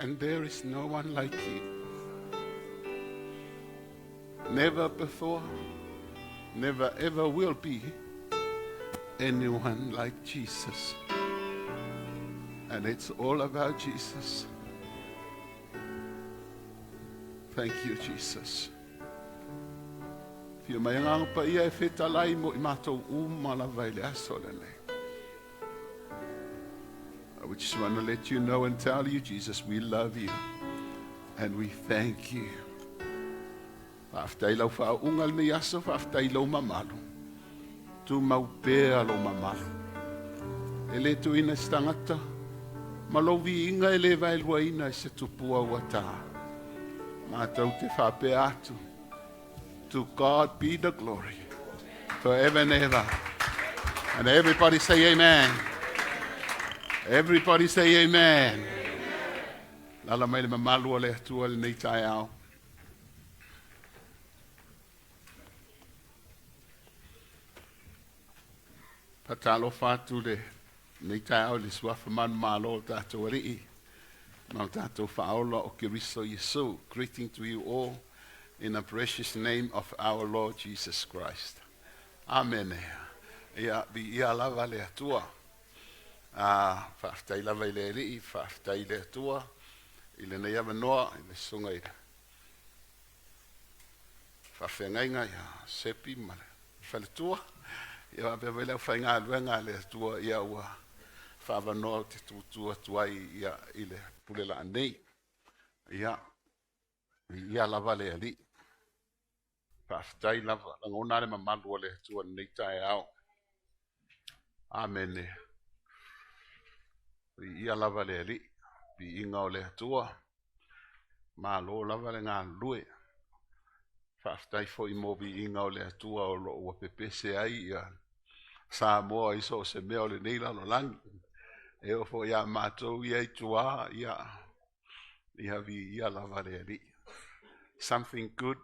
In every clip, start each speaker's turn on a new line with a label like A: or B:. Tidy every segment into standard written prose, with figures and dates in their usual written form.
A: and there is no one like you. Never before, never ever will be anyone like Jesus. And it's all about Jesus. Thank you, Jesus. Fia mai ngang pa ia e whetalai mo I mātou Lavea le aso lene. We just want to let you know and tell you, Jesus, we love you. And we thank you. Whaftai lau whaungal ni aso, whaftai lau mamalu. Tu mau pēa lau mamalu. Ele tu ina stangata. Malovi inga ele vailua ina I se tupua wata. Mātou te whapea atu. To God be the glory. Forever and ever. And everybody say amen. Everybody say amen. Lala mai le mamalu le atua le nei tai au. Patalo fatu le nei tai au le suafa man malo tatou rii. Mau tatou whaola o Kiriso Yesu. Greeting to you all in the precious name of our Lord Jesus Christ. Amen. Ia lava le atua. Whaftai lava I le rii, whaftai le atua. I le nei avanoa, I le sunga I le. Whawhengainga ia sepi ma le whaletua. Ia wapewa leo whainga luenga le atua ia ua. Whawanoa te tutua tuai ia I le pulela anei. Ia lava le ali. Whaftai lava. Langona le mamalu le atua nei tai au. Amen. Ia lava le ali. Bi inga o le atua. Malo lava le ngā lue. Whaftai fo I mo bi inga o le atua o lo ua pepese ai ia. Samoa iso se mea o le neila no langi. E o fo ia mātou ia I tua ia. Ia lava le ali. Something good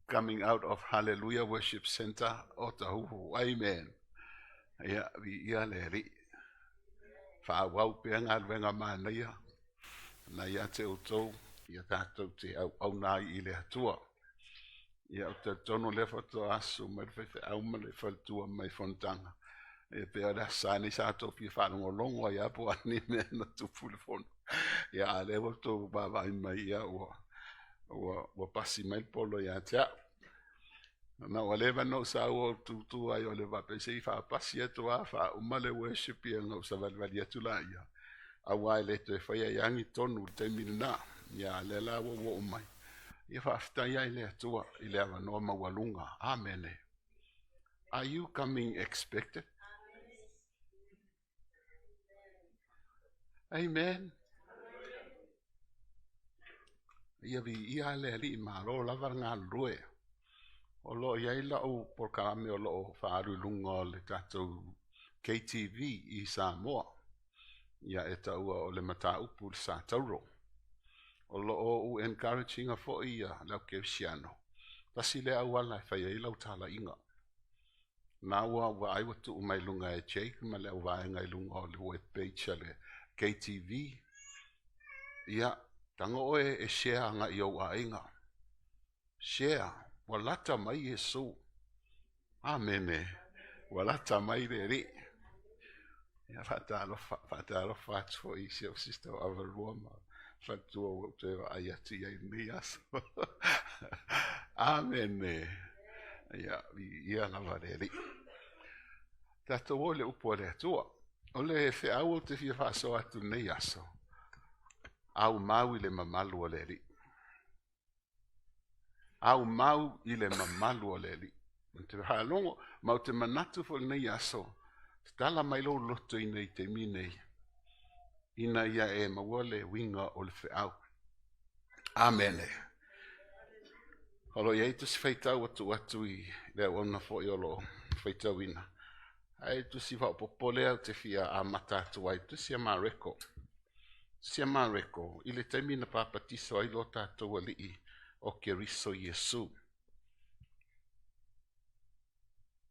A: coming out of Halleluiah Worship Center, Otahuhu. Amen. Ia le ali. Whawau pia ngā luenga mana ia. Na ia te utou, ia tātou te au nai I le atua. Ia o te tono le whato asu, mai whewhe auma le whaltua mai whontanga. E pia da sāni sātou pia whanongo longo ia po ani mea na tupule whono. Ia le wato bawai mai ia ua pasi mai polo ia tea. Na walewa no sa ua tutu ai o le wapese I wha pasi atu a wha umale worship ia ngau sa walwali atu la ia. Awai le te whaia yangi tonu te minuna. Ia le la wa umai. Ia whaftai ai le atua I le awa noa mawalunga. Amen. Are you coming expected? Amen. Ia le ali maro lava ngā rue. O lo ia ila o porkame o lo whaaru lunga o le tatou KTV I Samoa. Ia e taua o le mata upu le sa tauro. O lo o encouraging a fo ia lau keusiano. Tasi le au ala e whaia ilau tala inga. Nā wa ai watu umai lunga e Jake ma le au vaenga I lunga o le webpage le KTV. Ia tanga oe e share nga I au ainga. Share. Walata mai Yesu. Amen. Walata mai le ri. Ia whatalo whatu fo I se o sister o Avaroma. Whatua o te wa ayati ai nias. Amen. Ia lava le ri. Tato o le upo le atua. O le fe au te fia whaso atu nei aso. AUMAU I le mamalu o le ri. AUMAU I le mamalu o le li. Te halongo, mau te manatu fo nei aso. Tala mai lo loto I nei te minei. Ina ia e maua le winga o le whiau. Amen. Holo iei tusi whaitau atu I le ona fo I olo whaitau ina. Ai tusi wha popole au te fia a mata atu ai. Tusi a MAREKO. Tusi a MAREKO. I le taimi na papatiso ai lo tātou alii. O Kiriso Yesu.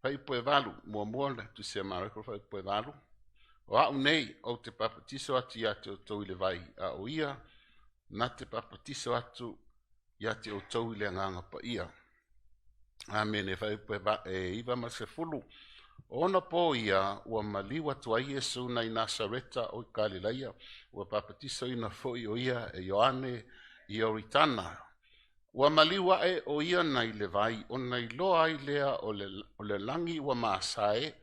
A: Fai poe valu, mua le tu se MAREKO fai poe valu. O au nei, o te papatiso ati ate o tau I le vai a o ia, na te papatiso atu ia te o tau le nganga pa ia. Amen, e whai iwa ma se fulu. Ona po ia, ua maliwa tua Iesu na i Nasareta o Galilea, ua papatiso ina foi o ia e IOANE i Oritana. Ua maliwa e o ia na i le vai, o na i loa i lea o le langi ua maasae,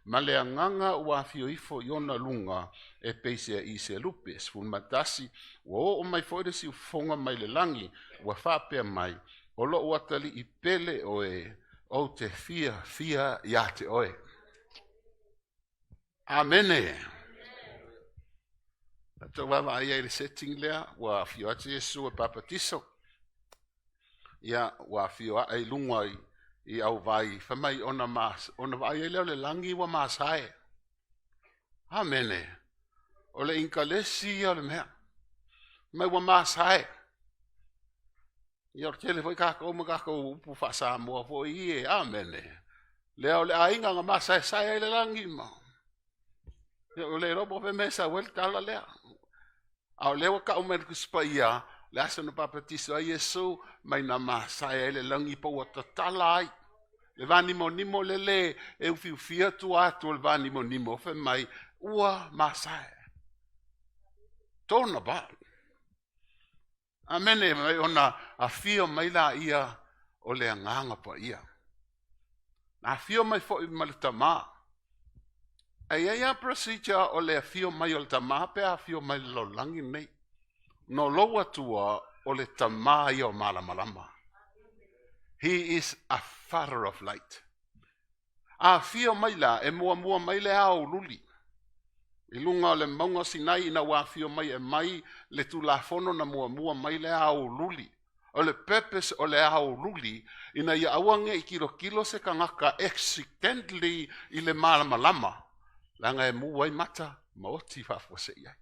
A: ma le anganga ua fio ifo i ona lunga e peisea i se lupe, sfun matasi, ua o mai foire si ufonga mai le langi, ua whapea mai, o lo ua tali i pele oe, o te fia ia te oe. Amene. Tato wawa ai le setting lea, ua fio ati Yesu e papatiso. Ia, ua fio ai lungai i au vai, whamai ona vai e leo le langi ua maasae. Amene. O le inkalesi ia le mea. Mai ua maasae. Ia o tele foi kako upu fa Samoa foi ie, amene. Leo le ainga nga maasae sae le langi ma. O le robo fe mesa wel tala lea. Au lewa ka umer kuspaia, le asa no papatiso a Yesu, mai na maasae le langi pa ua tatala ai. Le vani monimo le e ufiufia tu atu le vani monimo fe mai ua maasae. Tona ba. Amene mai ona a fio mai la ia o le anganga pa ia. Na fio mai fo i malitama. Ia procedure o le fio mai o le tama pe a fio mai lo langi nei. No loa tua o le tama ia o malamalama. He is a father of light. A fio mai la e mua mai le au luli. I lunga o le maunga sinai ina wa fio mai e mai le tulafono na mua mai le au luli. O le purpose o le au luli ina ia awange i kilo se kangaka accidentally i le malamalama. Langa e mua i mata maoti fafose iai.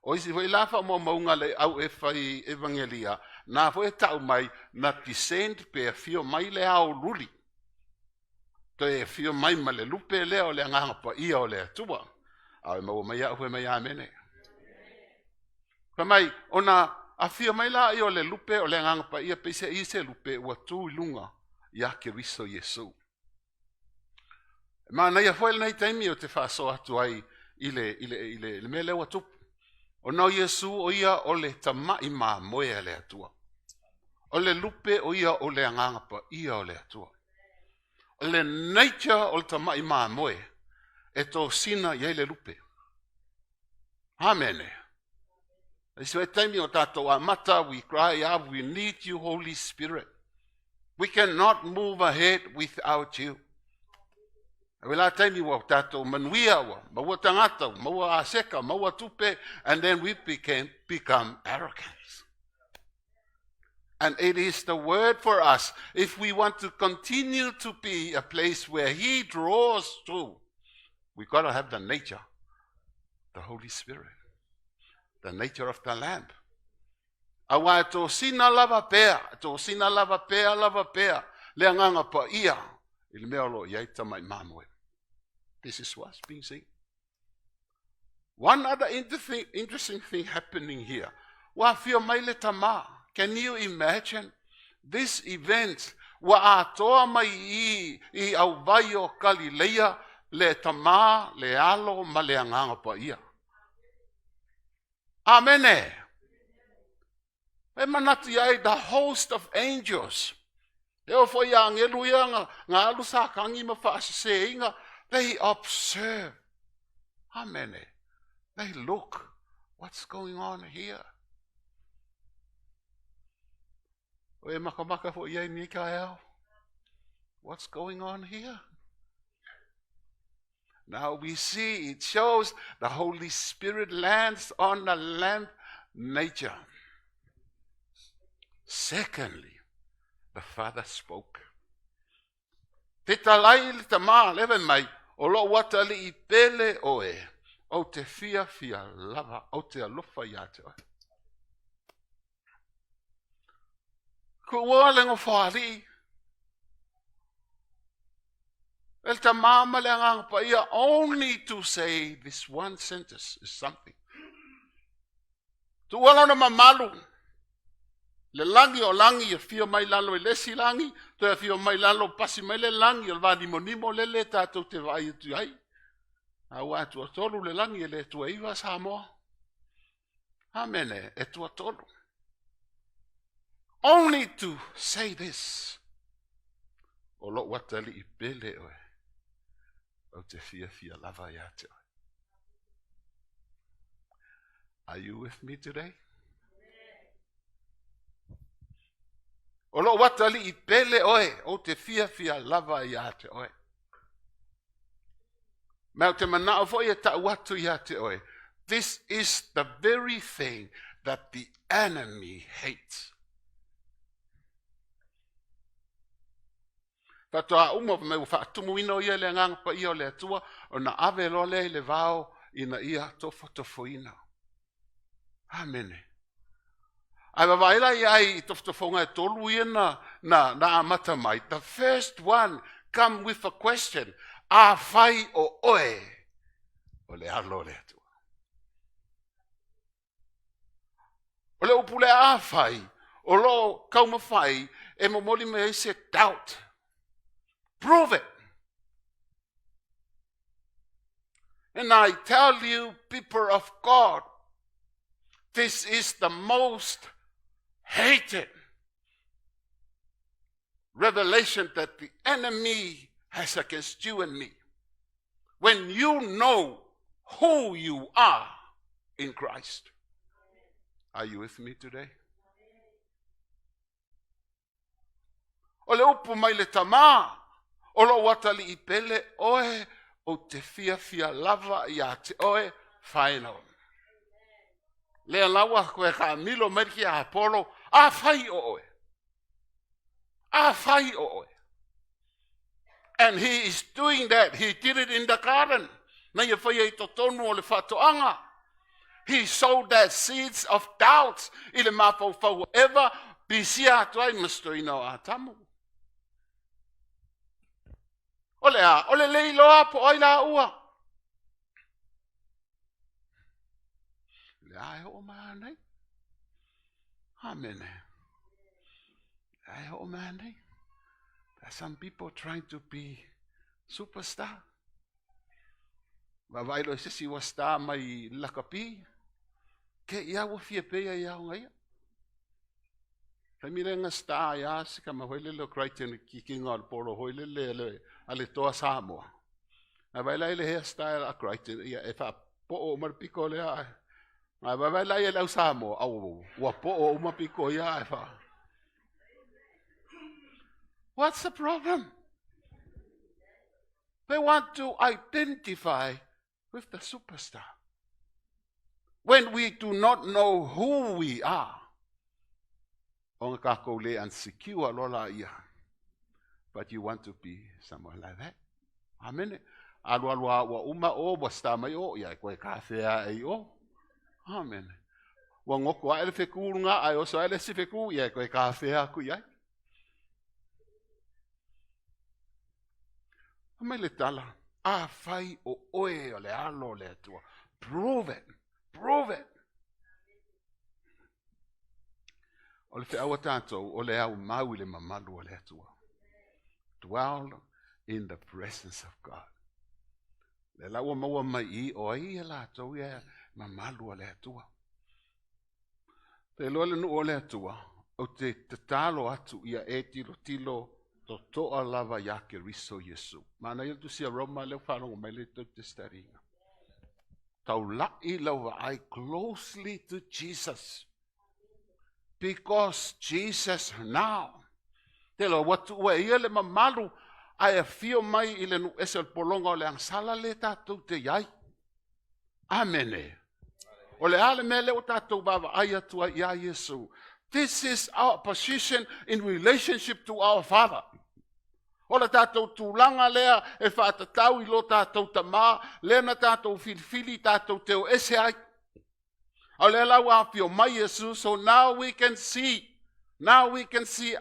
A: O isi foi lafa mo maunga le au e fai evangelia na foi tau mai na descend pe fio mai le au luli. To e fio mai ma le lupe le o le nganga pa ia o le atua. Au mau mai au mai amene. Pa mai ona a fio mai la i o le lupe o le nganga pa ia pese i se lupe ua tu lunga ia ke riso Yesu. Ma na ia foi nei taimi o te faso atu ai ile mele ua tupu. O nau Yesu o ia o le tama i ma moe le atua. O le lupe o ia o le nganga pa ia o le atua. O le nature o le tama i ma moe e to sina ia le lupe. Amene. Isi e taimi o tato a mata, we cry out, we need you, Holy Spirit. We cannot move ahead without you. Wela taimi wa tato manuia wa, maua tangata, maua aseka, maua tupe, and then we become arrogant. And it is the word for us, if we want to continue to be a place where He draws to, we got to have the nature, the Holy Spirit, the nature of the Lamb. Awa to sina lava pea, le anganga pa ia, il meolo yaita mai mamwe. This is what's being seen. One other interesting thing happening here. Wa fio mai le tama. Can you imagine this event? Wa atoa mai I au vai o Galilea le tama, le alo, ma le anganga pa ia. Amene. E manati ai the host of angels. Eo foi a Halleluiah nga alu sa kangi ma fa se inga. They observe. Amen. They look. What's going on here? Oe makamaka fo iai Mikael. What's going on here? Now we see it shows the Holy Spirit lands on the lamb nature. Secondly, the Father spoke. Te talai le tama lewe mai, o lo watali I pele oe, o te fia lava, o te alofa ia te oe. Ko ua lengo whaari. El tama le angang pa ia, only to say this one sentence is something. Tuala mamalu. Le langi o langi e fio mai lalo e lesi langi, to e fio mai lalo pasi mai le langi, o vani monimo le le tatou te vai tu ai. A watu o tolu le langi e le tua iwa Samoa. Amene, e tua tolu. Only to say this. O lo watali I pele oe. O te fia lava ia te oe. Are you with me today? O lo watali I pele oe. O te fia lava ia te oe. Mau te manao fo ia ta watu ia te oe. This is the very thing that the enemy hates. Tatoa umo me whaatumu ino ia le ngang pa ia le atua o na ave lo le vao ina ia tofo ina. Amen. Ai wawaila ia I tofonga e tolu ia na amata mai. The first one come with a question. A fai o oe. O le alo le atua. O le upule a fai. O lo kauma fai. E momoli me se doubt. Prove it. And I tell you, people of God, this is the most hated revelation that the enemy has against you and me. When you know who you are in Christ. Are you with me today? O le upu mai le tama. O lo watali I pele oe o te fia lava ia te oe whainau. Lea lawa koe ka milo merki a Apollo, a whai o oe. A whai o oe. And he is doing that. He did it in the garden. Na ia whai e totonu o le whatoanga. He sowed that seeds of doubts. I le mapau forever. Bisia atuai masto ino a tamu. Ole leiloa po oi la ua. Le ai o manei. Amen. Ai o manei. There's some people trying to be superstar. Wawailo sisi wa star mai lakapi. Ke ia wa fia pea ia o ngai. Kamire nga star ia sika mahoile lo Crichton kikinga al polo hoile le ale toa Samoa. Wawaila ile hairstyle a Crichton ia e fa po o marpiko le ai. Wawaila ile au Samoa au wa po o marpiko ia e fa. What's the problem? They want to identify with the superstar. When we do not know who we are, onga kako le insecure lola ia. But you want to be someone like that. Amen. Alwa wa uma o basta mai o ia koe kafea ai o. Amen. Wa ngoko ele feku nga ai o so ele se feku ia koe kafea ku ia. Amele tala. A fai o oe o le alo le tua. Prove it. Prove it. O le te awa tātou o le au mau le mamalu o le tua. Dwell in the presence of God. Le laua maua mai I o ai e la tau ia mamalu o le atua. Te loa le nu o le atua, o te talo atu ia e tilo to toa lava ia ke riso Yesu. Mana ia tu sia Roma le whanongo mai le tau te staringa. Tau lai laua ai closely to Jesus. Because Jesus now, te lo watu ua ia le mamalu, ai a fio mai I le nu esel polonga o le angsala le tātou te iai. Amene. O le ale mele o tātou baba ai atua ia Yesu. This is our position in relationship to our Father. O le tātou tūlanga lea e whātatau I lo tātou tamā, lea na tātou filifili tātou teo ese ai. O le lau a fio mai Yesu, so now we can see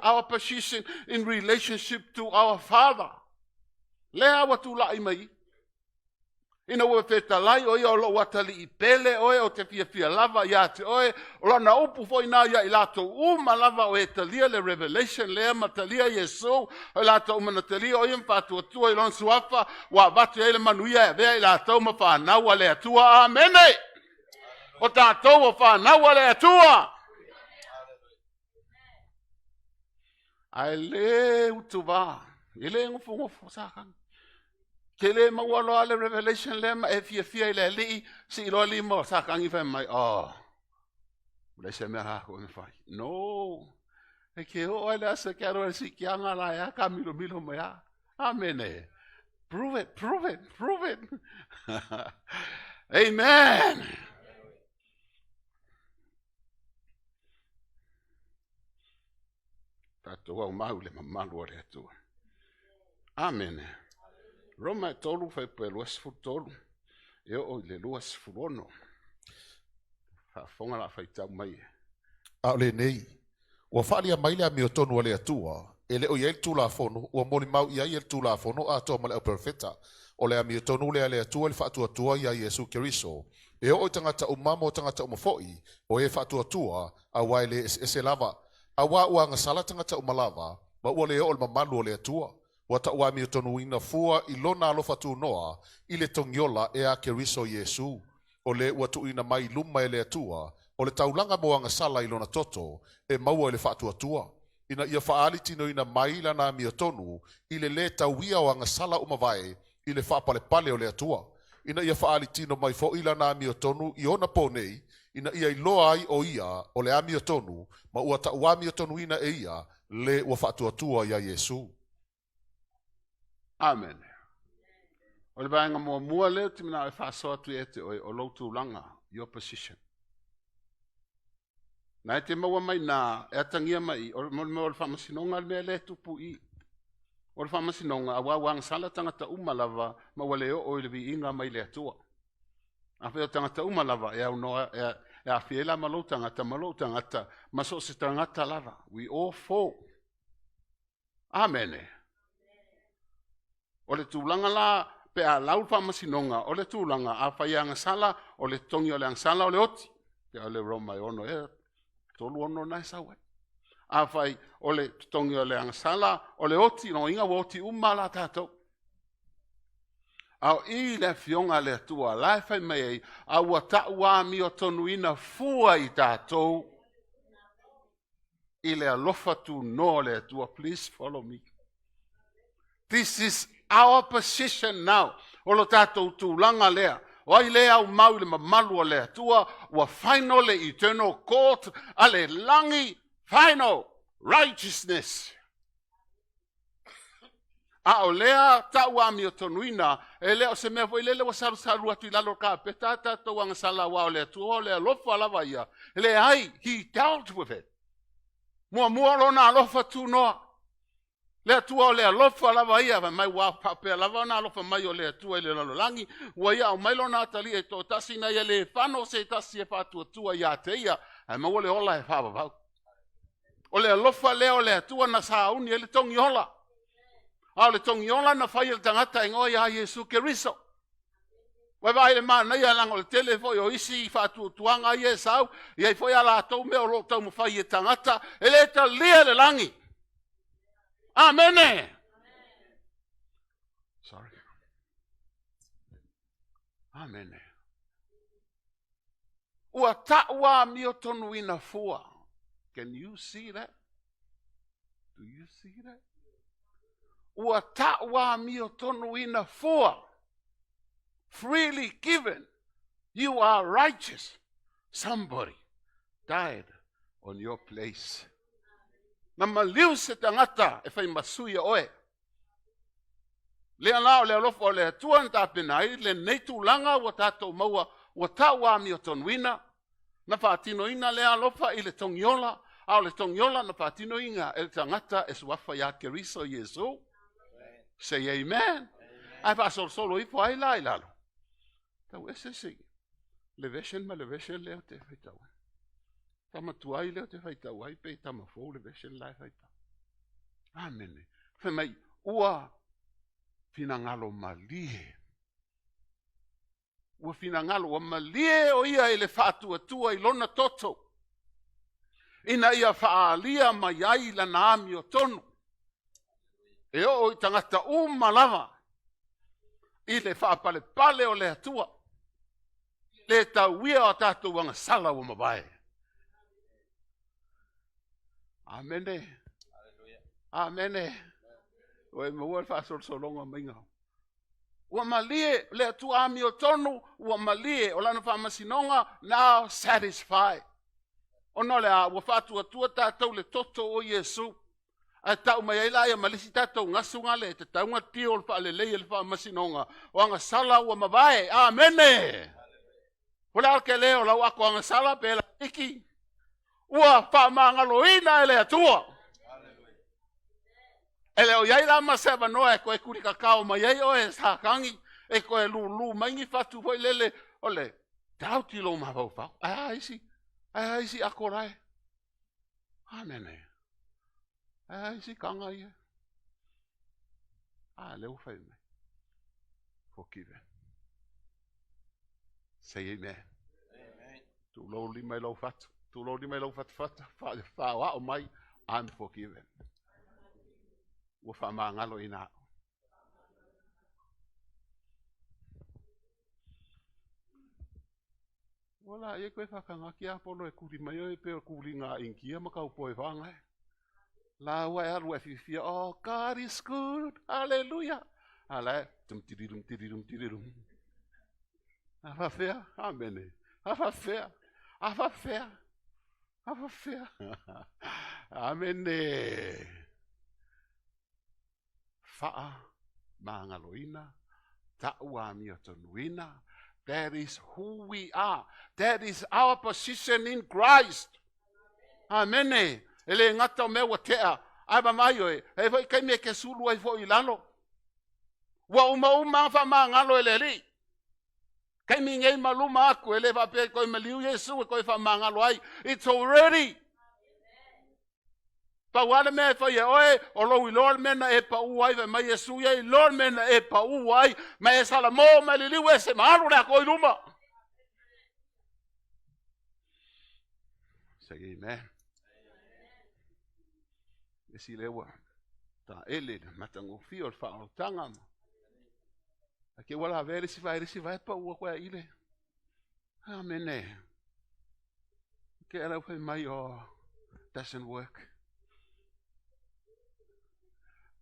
A: our position in relationship to our Father. Lea wa tula I mai. Ina ua whetalai o ia o lo watali I pele oe o te fia lava ia te oe. O lana upu fo ina ia I lato uma lava o e talia le revelation lea ma talia Yesu. O lato uma na talia o iam fatua tua I lon suafa. Wa vatu ele manuia e vea I lato uma whanau le atua. Amene! O tātou o whanau le atua. Ai le utuwa. Ile ngufu sakang. Kele mawalo ale revelation le ma e fia ile li si lo li mo sakang ifa mai le se me ha ko fai no e ke o ale asa karo si kianga la ya kamilo mo ya amen prove it amen tato wa maule mamalu le tu amen Roma tolu fai peluas futolu. Eu le luas furono. Fa fonga la fai tau mai.
B: A le nei. Wa falia mai le mi tonu le atua. Ele o yel tu la fono. Wa moni mau ia yel tu la fono a to male perfecta. O le mi tonu le atua le fa tua ia Yesu Keriso. E o tangata umamo tangata umafoi. O e fa tua a waile ese lava. A wa ngasala tangata umalava. Ba o le o mamalu le atua. Wata wami tonu ina fua ilona alofa tu noa ile tongiola e a Keriso Yesu o le watu ina mai luma ele atua o le taulanga moanga sala ilona toto e maua ele fatu atua ina ia faali tino ina mai lana mi tonu ile le tauia o anga sala umavae ile fa pale o le atua ina ia faali tino mai fo ilana mi tonu iona ponei ina ia iloa ai o ia o le ami tonu ma wata wami tonu ina e ia le wa fatu atua ya Yesu.
A: Amen. O le vaenga mua leo ti mina e whaasoa tu e te o loutu langa, your position. Na e te maua mai nā, e atangia mai, o le whamasinonga mea le tupu I. O le whamasinonga, a wawang sala tangata umalava, ma wale o le vi inga mai le atua. A wheo tangata umalava, e au noa, e a whiela malou tangata, ma so se tangata lava. We all fall. Amen. O le tūlanga la pe a lau whamasinonga, o le tūlanga a whaianga sala, o le tongi o le angsala o le oti. Pe o le Roma ono tolu ono nai sawe. A whai o le tongi o le angsala, o le oti, no inga woti umala tātou. Au I le fionga le tua, lai whai mei, a ua taua mi o tonu ina fua I tātou. I le alofa tu no le tua, please follow me. This is our position now. O lo tātou tūlanga lea. O ai lea au mau le mamalu o lea tua. Wa final le eternal court. Ale langi final righteousness. A o lea tau ami o tonuina. E lea o se mea foi lele wa saru atu I lalo ka. Pe tātou anga sala wa o lea tua. O lea lofa lava ia. Le ai, he dealt with it. Mua lona alofa tu noa. Le atua o le alofa lava ia, mai wa pape lava na alofa mai o le atua le lalolangi, wa ia o mai lona atali e tō tasi na ia le whano se tasi e whātua tua ia te ia, ai mau le ola e whāwawau. O le alofa leo le atua na sauni e le tongi ola. A le tongi ola na whai le tangata ingo ia Yesu Keriso. Wai vai le mana ia lango le tele foi o isi I whātua tuanga ia sau, ia foi ala atou me o lo tau mo whai e tangata, e le ta lia le langi. Amen. Sorry. Amen. Ua taua mi o tonu ina fua. Can you see that? Do you see that? Ua taua mi o tonu ina fua. Freely given. You are righteous. Somebody died on your place. Na maliu se tangata e whai masuia oe. Lea lao lea lofo lea tuan ta penai, le neitu langa wa tātou maua, wa taua mi o tonuina, na whaatino ina lea lofa I le tongiola, au le tongiola na whaatino inga e tangata e suafa ya Keriso Yesu. Say amen. Ai wha solo ifo ai lai lalo. Tau ese si. Le veshen leo te whitau. Tama tuai leo te whaitau ai pe tama fōle veshen lai whaitau. Amen. Whamai ua whina ngalo malihe. ua finagalo ua malie o ia e le faatuatua i lona toto ina ia faaalia mai ai lana ami o tonu e o i tangata uma lava i le faapalepale o le atua le tauia o tatou agasala ua mavae. Amene. Amene. Oe maua le faasolosologa maiga. Ua malie le atua ami o tonu, ua malie o lana faamasinoga now satisfied. Ono le a ua faatuatua tatou le toto o Iesu. A tau mai ai la ia malisi tatou ngasunga le te taunga tio le faalelei le faamasinoga o agasala ua mavae. Amene. Ole alke leo lau ako agasala pe la iki. Ua faamagaloina e le atua. Ele o iai lama seba noa e koe kuri kakao mai ai o e sakangi e koe lulu maingi fatu foi lele ole tau tilo mawau fau. Ai isi akorai. Amene. Ai isi kanga ia. Leo fai me. Forgiven. Say amen. Tu lo lima lau fatu. Tu lo lima lau fatu fatu. Fa wa o mai. I'm forgiven. Ua whamangalo ina. Wala, e koe whakanga ki apolo e kuri mai o e peo kuri ngā inkia makau poe whanga e. La ua e aru e fifia, oh, God is good, Halleluiah. Ala, tum tirirum. Afa fea, amene. Afa fea. Amene. Faa mangaloina, ta'uami otonuina. That is who we are. That is our position in Christ. Amen. Ele ngata me wa tea. Aba mayo e foi kai me ke sulu ai foi lalo. Wa uma fa mangalo ele li. Kai mi ngei maluma aku ele va pe ko me liu Yesu ko fa mangalo ai. It's already. Pa wala me fa ye oe o lo lor mena e pa uai ve mai Yesu ye lor mena e pa uai mai sala mo me li we se malu na ko luma. Say amen. Esi lewa ta ele matango fio fa o tanga. Ake wala vere si vai pa ua ko ile. Amen. Ke ala fa mai o doesn't work.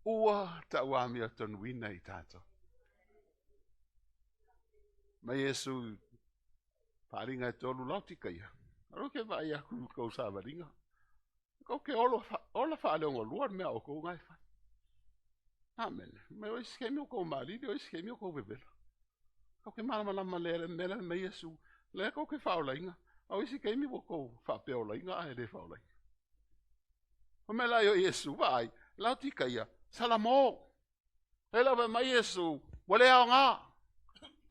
A: Ua ta'uami o tonuina I tato. Ma Yesu paringa e tolu lautika ia. Aro ke vai aku kou savaringa. Kou ke ola whaaleongo luar mea o kou ngai whai. Amen. Me o iskemi o kou maridi o iskemi o kou bebela. Kou ke malama lele mele me Yesu. Le kou ke whaolainga. O iskemi o kou whapeolainga a ele whaolainga. O me lai o Yesu vai. Lautika ia. Salamo. Leva mai Yesu. Wale ao ngā.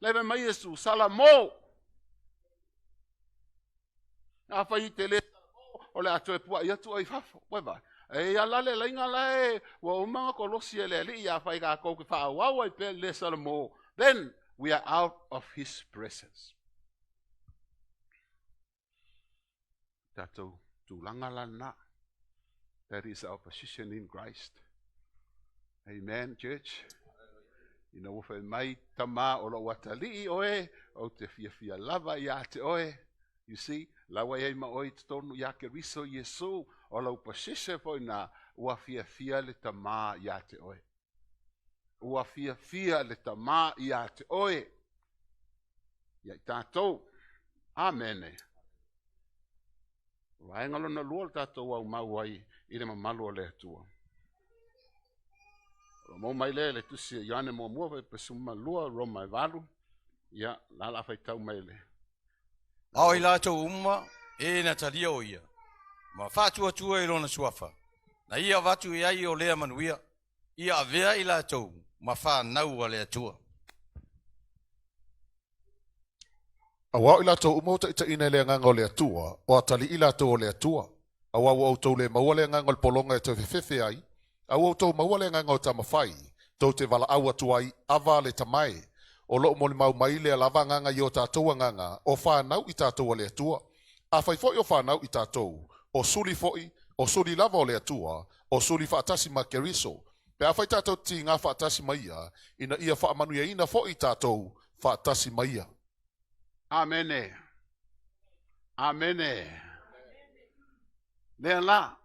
A: Leva mai Yesu. Salamo. A whai te le salamo. O le atoe pua ia tu ai fafo. Weba. E alale lainga lae. Wa umanga kolosi ele li. Ia whai ka kou ke whaawau ai pe le salamo. Then we are out of his presence. Tatou tūlanga lana. That is our position in Christ. Amen, church. Ina wofa mai tama o lo watali oe o te fia lava ia te oe. You see, lawa ia ma oe te tonu ia ke riso Yesu o lo position fo na ua fia le tama ia te oe. Ua fia le tama ia te oe. Ia tātou. Amen. Waengalo na lua tātou au mau ai I le mamalu o le atua. Mo mai le tusi IOANE mo pe suma lua ROMA valu. Ia la fai tau mai le.
C: Au I lātou uma e na talia o ia. Ma whātua tua I lona suafa. Na ia watu I ai o lea manuia. Ia avea I lātou ma whānau a le atua.
B: Awao I lātou uma o ta ina le nganga o le atua. O atali I lātou o le atua. Awao au tau le maua le nganga o le polonga e te whewhewe ai. Awao tau maua le nganga o tamawhai. Tau te wala aua tuai ava le tamai. o lo mo mau mai le lava nganga yo tātou nganga o whanau I tātou le atua. A whai foi o whanau I tātou, o suli foi, o suli lava o le atua, o suli whaatasi ma keriso. Pe a whai tātou ti ngā whaatasi maia, ina ia whaamanuia ina foi tātou whaatasi maia.
A: Amene. Amene. Lea la,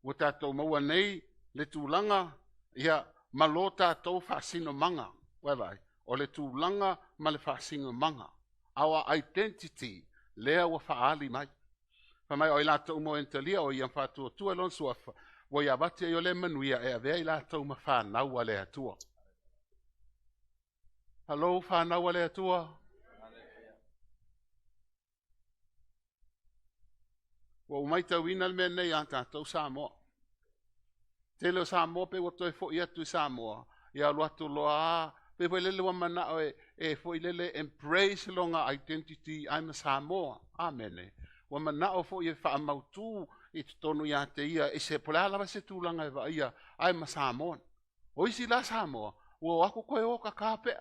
A: o tātou maua nei, le tūlanga, ia malo tātou whaasino manga. Wai, o le tūlanga ma le whaasino manga. Our identity, lea wa whaali mai. Whamai o I lātou mo entalia o iam whātua tua lon suafa. Wo ia wate o le manuia e a vea I lātou ma whānau a le atua. Hello, whānau a le atua. Wo mai tau ina le mea nei a tātou Samoa. Tele o Samoa pe o toi fo I atu I Samoa. Ia luatu loa pe fo lele wa mana o e fo lele embrace longa identity I'm a Samoa. Amen. Wa mana o fo I fa mautu I tonu ia te ia e se pola lava se tūlanga e va ia I'm a Samoan. O isi la Samoa. Wo ako koe o ka kape.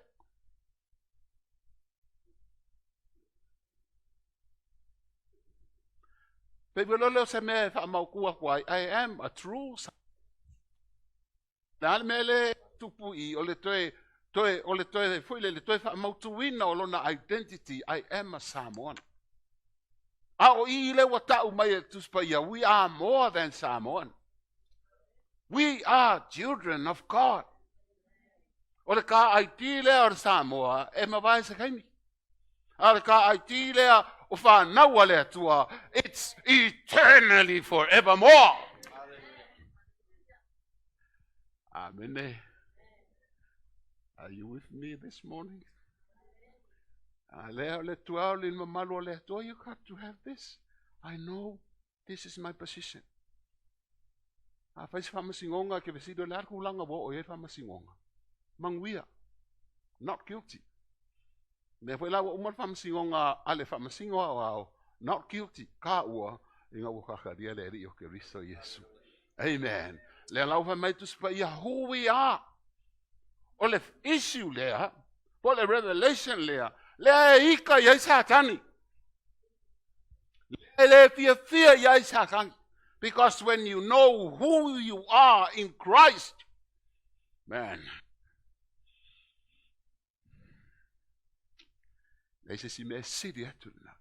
A: Pe lolo se me fa maukua kwai I am a true Samoan. Na mele tupu I o le toe foi le toe fa mautuina o lona identity I am a Samoan. A o I le watau mai tuspaia we are more than Samoan. We are children of God. O le ka IT le o Samoa e mawai se kaimi. A le ka IT le o fa naua le atua it's eternally forevermore. Amen. Are you with me this morning? You got to have this. I know this is my position. Fais whamasingonga ke vesido le arku langa wo o e whamasingonga. Manguia. Not guilty. Me foi la umar whamasingonga ale whamasingoa o au. Not guilty. Ka ua inga wakakaria le ri o ke riso Yesu. Amen. Le lau mai tu spaia who we are. O le issue lea, o le revelation lea, le ika yai satani. Le fear yai satani. Because when you know who you are in Christ, man, leise si me siria tuna.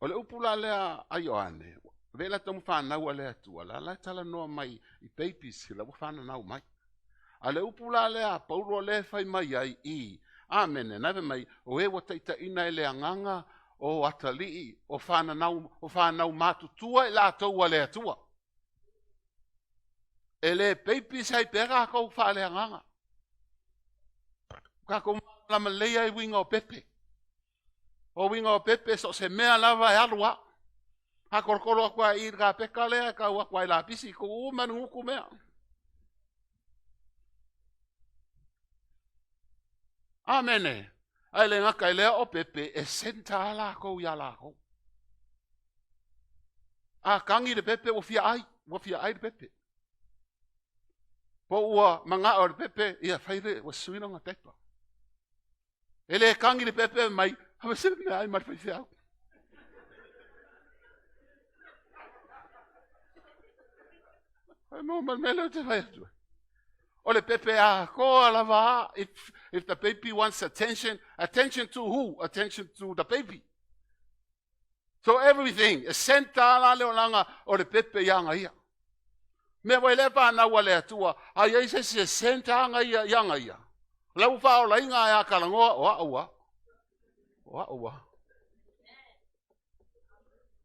A: O le upula lea a IOANE, vela tomu whanau a lea tua, la tala noa mai I babies, la whanau mai. Ale upula lea, paulo le fai mai ai I. Amen. Nave mai, o e wataita ina ele anganga, o atalii, o whanau matutua la taua lea tua. Ele peipi sai pera kou whale anganga. Kako lama leia I winga o pepe. O winga o pepe so se mea lava e alua. Hakorkoro akwa I ka peka lea, ka wakwa I la pisi, ko umanu uku mea. Amene. Ai le ngaka I lea o pepe e senta ala kou ia la kou. A kangi de pepe o fia ai de pepe. Po ua manga o de pepe ia whaire o suino ngā pepa. Ele kangi de pepe mai, hawa sila me ai marwhai fiau. Ai mo marmele o te whai atua. Ole pepe a ko lava if the baby wants attention to who? Attention to the baby. So everything is sent ala le olanga ole pepe yanga ia. Me wai le pa na wale atua ai ai se sent anga ia yanga ia. Lau fa o lainga ia kalangoa wa.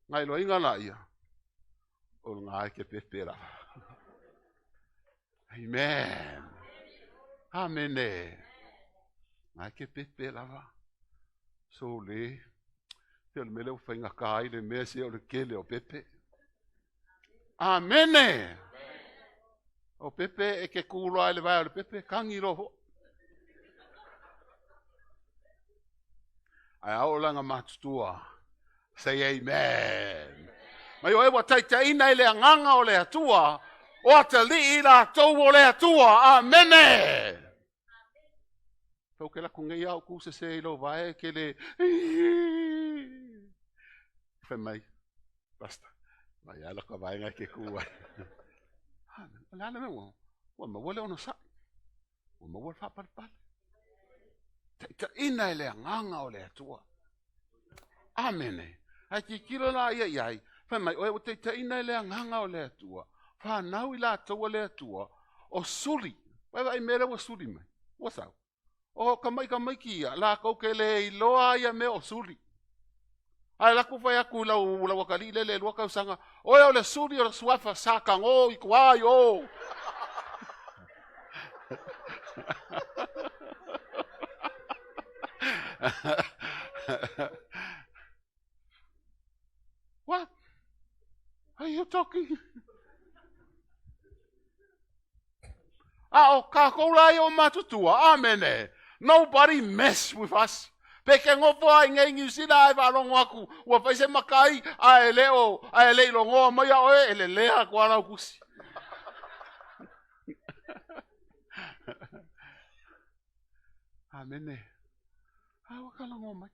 A: Ngai loinga la ia. O ngai ke pepe la. Amen. Amen. Ai ke pepe lava. So le. Te le mele o whainga kai le mea se o le kele o pepe. Amen. O pepe e ke kulo ai le vai o le pepe kangi roho. Ai au langa matutua. Say amen. Mai o e wa taitaina ile anganga o le atua. O te li la tau o le atua. Amene. Fau ke la kunge au ku se lo vai ke le. Mai. Basta. Mai ala ka vai ngai ke ku. La me wo. Wo ma wo le ono sa. Wo ma wo fa pa. Ta ina le nganga o le atua. Amene. Ai ki kilo la ia. Mai o te ina le nganga o le atua. Fa nau I la atua le atua. O suli. Vai mera o suli mai. Wo sa. O kamai kia. La kau ke le iloa ia me o suli. Ai la ku fai aku la wakali le lua kau sanga. Oe o le suli o le suafa sakang o I kuai o. What are you talking? O ka koulai o matutua. Amene. Nobody mess with us. Peke ngofo ai ngai ngisina ai valongo aku. Wa fai se makai ai le longo mai oe ele lea kwa na kusi. Amene. Ai wa kala ngomai.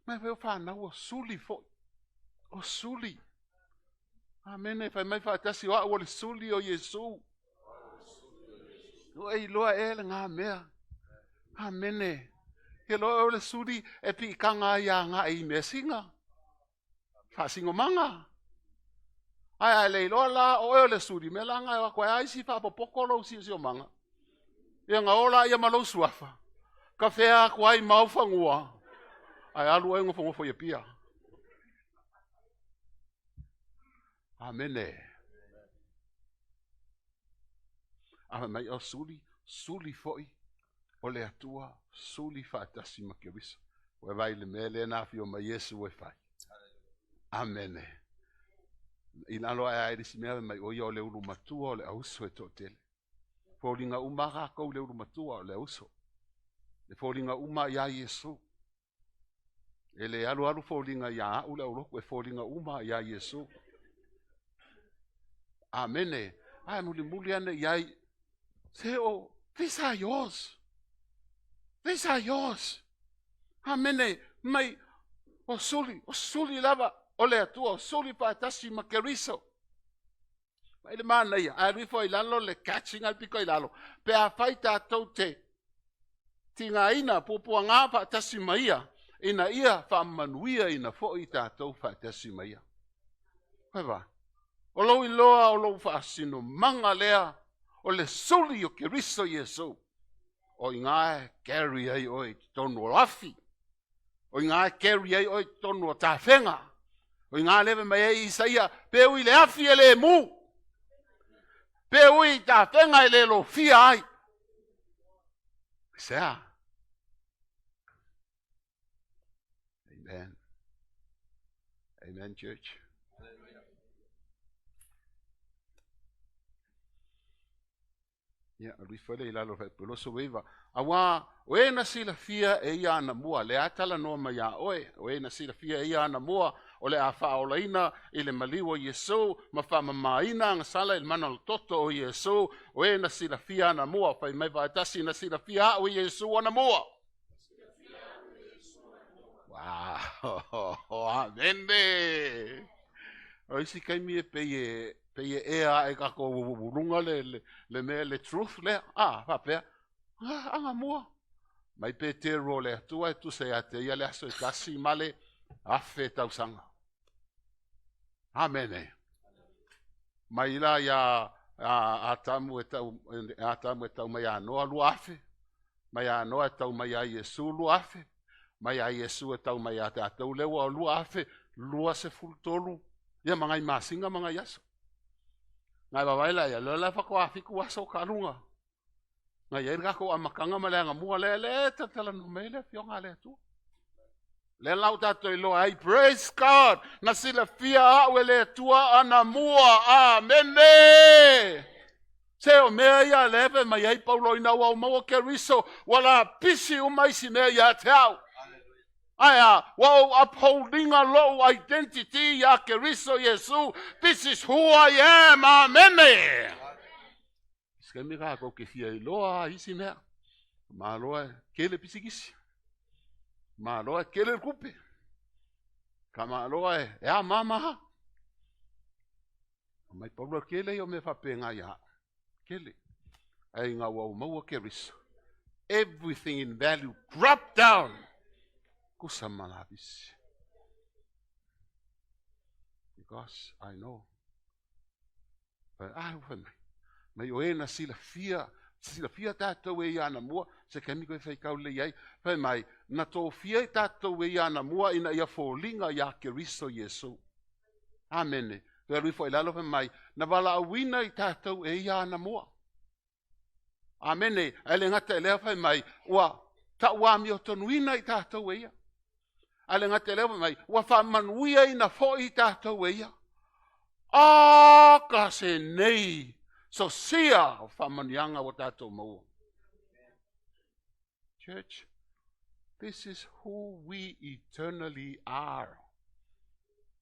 A: Mai fai fa na o suli fo. O suli. Amene fai mai fa tasi wa o le suli o Yesu. O ei loa ele ngā mea. Amene. He loa o le suli e pi kanga ia ngā I mea singa. Fa singo manga. Ai le loa la o le suli me la ngā kwa ai si fa popokolo si o manga. Ia ngā ola ia malo suafa. Ka fea kwa I mau fangua. Ai alu e ngofo ia pia. Amene. Ame mai o suli foi. O le atua, suli fatasi makewisa. We vai le mele na fio ma Yesu we fai. Amene. Ina loa e airisi mea mai o ia o le ulu matua o le auso e totele. Fōringa uma kako le ulu matua o le auso. Le fōringa uma ia Yesu. E le alu fōringa ia ule auroko e fōringa uma ia Yesu. Amene. Ai muli ane iai. Seo, these are yours. These are yours. Amene, mai, o suli lava, o le atua, o suli paatasi makeriso. Mai le mana ia, a rifo I lalo le catching al piko I lalo. Pe a fai tātou te tinga ina pupua ngā paatasi maia, ina ia whaamanuia ina fo I tātou paatasi maia. Pai wa, o lo iloa, o lo whaasino, manga lea, o le suli o keriso Yesu. O ingae carry ai oi tonu o afi. O ingae carry ai oi tonu o tawhenga. O ingae lewe mai ai Isaia, pe ui le afi e le mu. Pe ui tawhenga e le lo fia ai. Sea. Amen. Amen, church. Ya, rifole ila lo fai peloso weva. Awa, oe na sila fia e ia ana mua. Le atala noa ma ya oe na sila fia e ia ana mua. O le a whaolaina I le maliwa Yesu. Ma wha mamaina ang sala il mana lo toto o Yesu. Oe na sila fia ana mua. Fai mai vaitasi na sila fia o Yesu ana mua. Wow, amende. O isi kai mi e peye ea e kako urunga le mea le truth le. Whapea. Anga mua. Mai pe te ro le atua e tu se ate ia le aso e kasi male afe tausanga. Amene. Mai la ia atamu e tau mai anoa lu afe. Mai anoa e tau mai a Yesu lu afe. Mai a Yesu e tau mai a te atau lewa lu afe. Lua se fultolu. Ia mangai masinga mangai aso. Ngai wawaila ia lola whako awhiku aso karunga. Ngai erga ko amakanga malenga mua le tatala no mele fionga le tu. Le lau tato ilo ai praise God. Na sila fia awe le tua ana mua. Amene. Seo mea ia lewe mai ai paulo ina wau maua ke riso. Wala pisi umaisi mea ia te au. Aya, wow, upholding a low identity, ya keriso Yesu. This is who I am, amen. Skemi ka ko ke fia loa isi mea. Maloa kele pisikisi. Maloa kele kupe. Kamaloa e mama. Mai Paulo kele yo me fapenga ya. Kele. Ai nga wa mau keris. Everything in value drop down. Kusamalabis. Because I know. But I will mai o ena sila fia tātou e ana mua, se kemi koe whai kaule iai, whai mai, na tō fia i tātou e ana mua ina ia fōlinga ia Keristo Yesu. Amene. Pea rui fwai lalo whai mai, na wala awina i tātou e ana mua. Amene. Ale ngata e lea whai mai, ua ta wami o tonuina i tātou e ia. Ale ngata e lea whai mai, ua whamanuia ina fo i tātou e ia. Ka se nei. So sia whamanianga o tātou maua. Church, this is who we eternally are.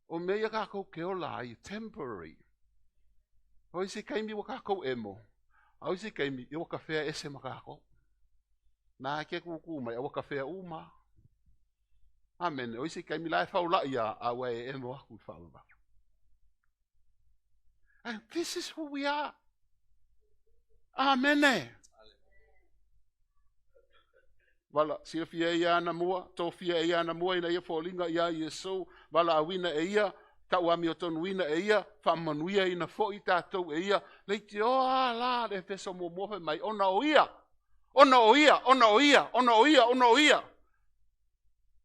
A: O mea kako ke ola ai, temporary. O isi kaimi wa kako emo. O isi kaimi i waka whea ese makako. Nā ke kuku mai a waka whea uma. Amen. O isi kaimi lai whaula ia a wai emo aku whaula. And this is who we are. Amen. Wala, sia fia ia na mua, tō fia ia na mua ina ia fōlinga ia Yesu, wala awina e ia, tau ami o tonuina e ia, whamanuia ina fo i tātou e ia, leiti o la, le feso mo mohe mai, ona o ia, ona o ia, ona o ia, ona o ia, ona o ia.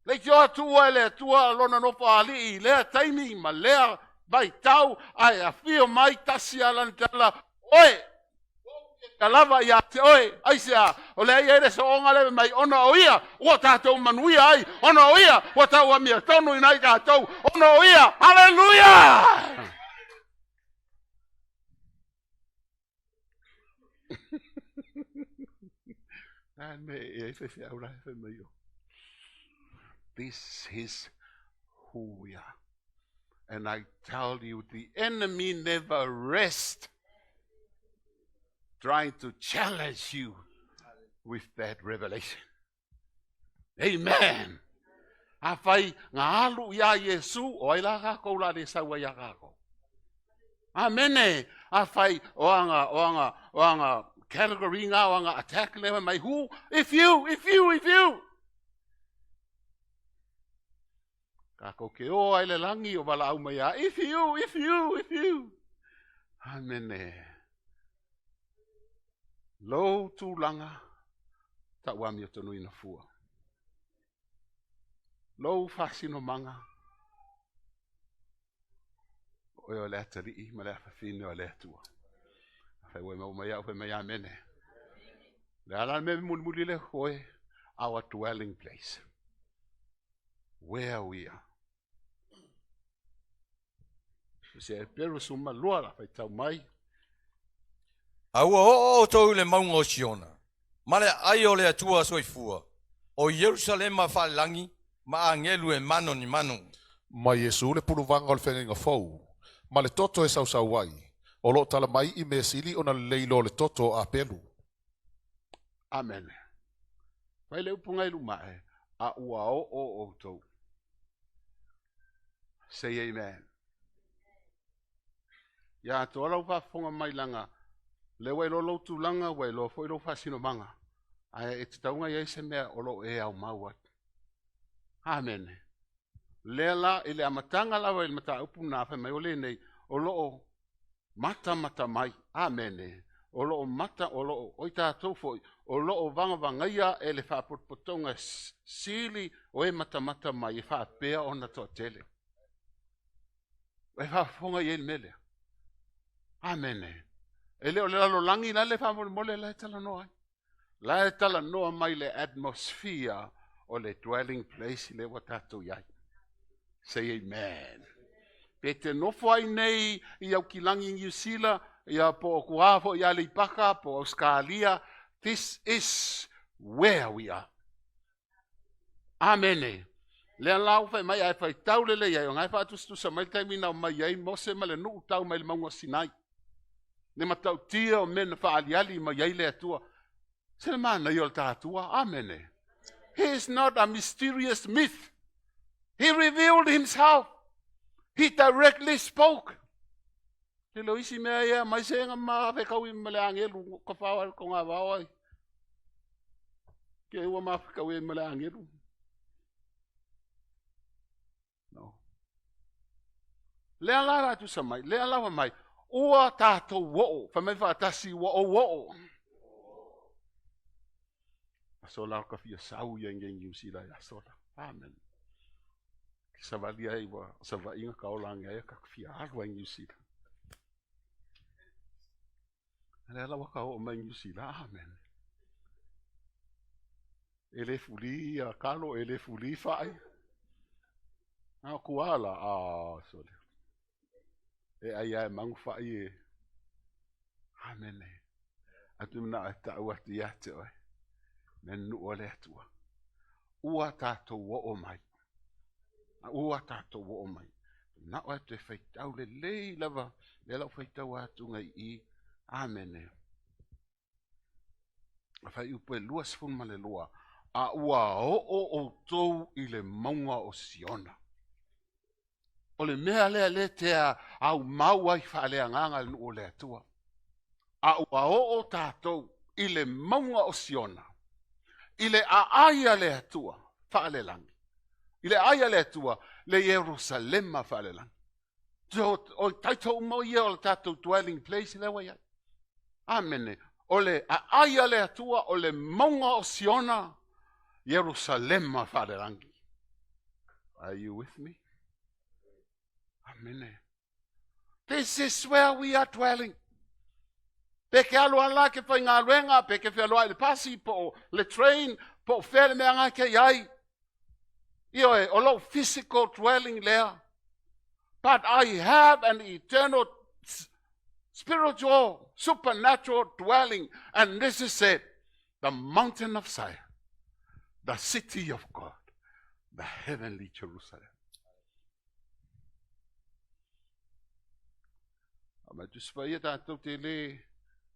A: Leiti o atua e le atua lona no whaali i lea taimi, ma lea bai tau, ai a fio mai tasi alan tala, oe, Kalava ia te oe, aisea, o le ia ere so onga lewe mai, ona o ia, ua tātou manuia ai, ona o ia, ua tau amia tonu inai tātou, ona o ia, Halleluiah! This is who we are. And I tell you, the enemy never rests trying to challenge you with that revelation. Amen. Afai ngā alu ia Yesu, o ai la kako la de saua ia kako. Amene. Afai oanga category ngā oanga attack level mai who? If you. Kako ke o ai le langi o wala au mai a. If you. Amene. Lo tūlanga ta wami o tonu ina fua. Lo fasino manga. O e o lea tari I ma lea fafine o lea tua. Fai ue mau mai au fai mai amene. Le ala me muli le hoe our dwelling place. Where we are. Se e peru suma lua la fai tau mai.
C: Aua o tau le maunga o Siona. Male ai o le atua soifua. O Yerusalema whalangi, ma angelu e mano ni mano.
B: Ma Yesu le puluvanga o le whengenga fau. Ma le toto e sau wai. O lo tala mai I me sili o na leilo le toto a pelu.
A: Amen. Vai le upunga I lumae. A ua o tau. Say amen. Ya to ala upa fonga mai langa. Le wai lo tūlanga, wai lo foi lo fasino manga. Ai e te taunga iai se mea o lo e AUMAU atu. Amen. Le la ele amatanga lawa ele mata upu na whai mai o le nei, o lo o mata mai. Amen. O lo o mata, o lo o oita atou foi, o lo o vanga ia ele whapotonga sili o e mata mai e whapea o na toa tele. E whafonga iei mele. Amen. Ele o le lalo langi na le whamole mole la e tala noa. La e tala noa mai le atmosphere o le dwelling place le watatu iai. Say amen. Pe te nofo ai nei I au kilangi New Zealand, ia po o kuafo ia le ipaka, po Australia. This is where we are. Amen. Le lau fai mai ai fai tau le iai, o ngai fa atustu sa mai taimina o mai iai, mose ma le nuu tau mai le maunga Sinai. Ne matau tia o mena whaaliali ma iai le atua. Se mana i o tātua, amene. He is not a mysterious myth. He revealed himself. He directly spoke. Te lo isi mea ia, mai se nga maa whekau i mele angelu, ko whawal ko ngā wawai. Ke ua maa whekau i mele angelu. No. Lea lara atu sa mai, lea lawa mai, ua tātou wo'o, whamai whaatasi wo'o wo'o. Asola ka fia sau ia ngeng usila ya sola. Amen. Kisavalia iwa, sava inga kaolanga ia ka fia arwa ngeng usila. Lea lawa ka o mai ngeng usila, amen. Ele fuli, kalo ele fuli fai. Nga kuala, sole. E ai mangu fai e. Amen. Atu na atau ati ate oi. Men ole atua. Ua tātou wo o mai. Ua tātou wo o mai. Na o te whaitau le lei lava. Le lau whaitau atu ngai i. Amen. A whai upe luas fun ma le loa. A ua o tou i le maunga o Siona. O le mea le tea au mau ai whaalea nganga le ole atua. A ua o tātou i le maunga o Siona. Ile aia le atua, whaale langi. Ile aia le atua, le Jerusalema whaale langi. O taitou mo ia o le tātou dwelling place le wai ai. Amene. O le aia le atua, o le maunga o Siona, Jerusalema whaale langi. Are you with me? Amene. This is where we are dwelling. Peke alo ala ke whai ngā ruenga, peke whi aloa le pasi, po le train, po where mea ngā ke iai. Ioe, o lo physical dwelling lea. But I have an eternal, spiritual, supernatural dwelling. And this is it. The mountain of Zion. The city of God. The heavenly Jerusalem. Ama tuspa ia tātou te le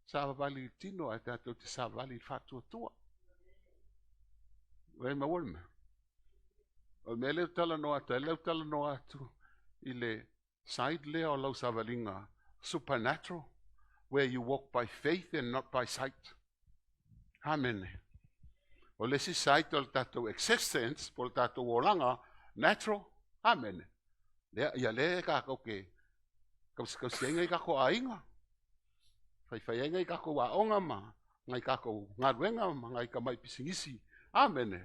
A: savavali tino a tātou te savavali whatua tua. Wei mawolme. O me leo tala no atu, leo tala no atu i le side lea o lau savalinga supernatural, where you walk by faith and not by sight. Amen. O le si sight o le tātou existence, po le tātou olanga, natural. Amen. Lea, ia le kako ke, kausienga i kako ainga. Whai ngai kako wa onga ma, ngai kako ngaruenga ma, ngai ka mai pisingisi. Amen.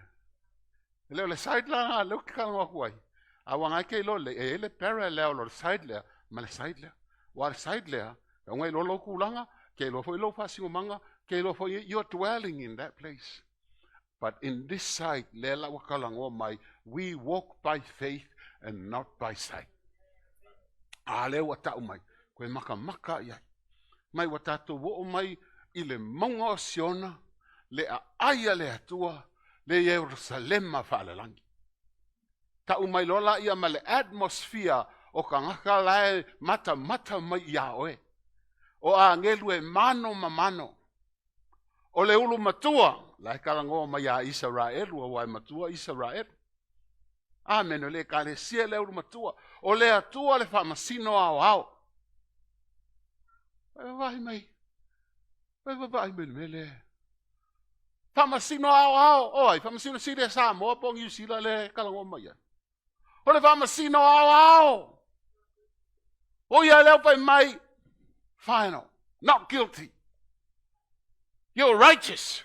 A: Leo le side la, leo ki kanga wakuai. Awa ngai ke lo le, le parallel lo le side lea, ma le side lea. Wa le side lea, ka ngai lo lo kulanga, ke lo foi lo fasingo manga, ke lo foi you're dwelling in that place. But in this side, le la wakalango mai, we walk by faith and not by sight. Leo watau mai, koe maka iai. Mai watato wo mai i le maunga o Siona, le aia le atua, le Jerusalema whaalelangi. Tau mai lola ia ma le atmosphere o ka ngaka lae mata mai ia oe. O a ngelu e mano ma mano. O le ulu matua, lai kalangoa mai a Israel, o wai matua Israel. Amen, o le ka le sia le ulu matua. O le atua le whamasino au. Vai mai mele. Whamasino au. Oi, whamasino si le Samoa, pong yu sila le kalango mai. O le whamasino au. O ia leo pai mai. Final. Not guilty. You're righteous.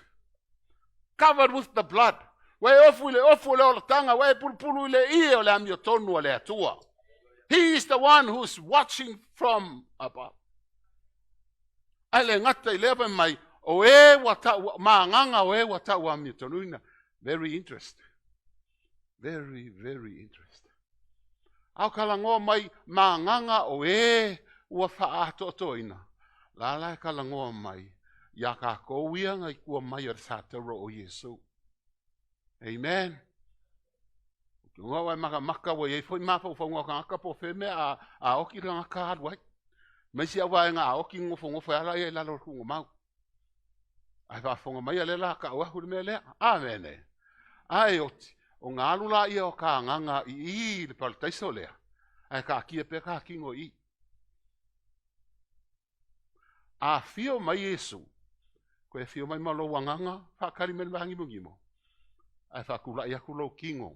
A: Covered with the blood. Wai ofu le o le tanga, wai pulpulu le ia o le amiotonu o le atua. He is the one who's watching from above. Ale ngata I lewa mai o wata maanganga o wata wa mitonuina. Very interesting. Very, very interesting. Au kalango mai maanganga o ua whaatotoina. Lala kalango mai ya ka kouia ngai kua mai ar sataro o Yesu. Amen. Ngā wai maka wa ye foi mafa fonga ka po feme a oki nga ka adwai. Mai si awa nga oki ngofo ala e lalo ku mau. Ai whafonga mai a le la ka ua huri mea lea. Amene. Ai oti. O ngā lula ia o ka nganga i le palataiso lea. Ai ka kia pe ka kingo i. A fio mai Yesu. Koe fio mai malo wanganga. Whakari mene mahangi mungimo. Ai whakula ia kulo kingo.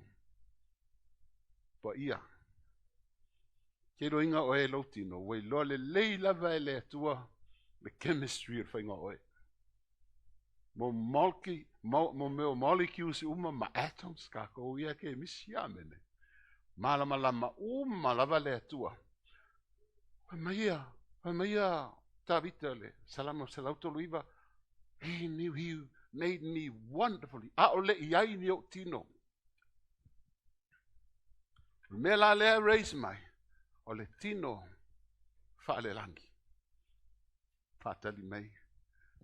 A: Pa ia. Kero inga oe lo tino. Wei loa le lei lava e le atua. Le chemistry o whainga oe. Mo meo molecules uma ma atoms ka ko ia ke misi amene. Malama lama lava le atua. Maia tabita le salamo salauto luiva. He knew he made me wonderfully. A ole iai ni o tino. Me la le raise mai. Ole tino fa le langi. Fa tali mai.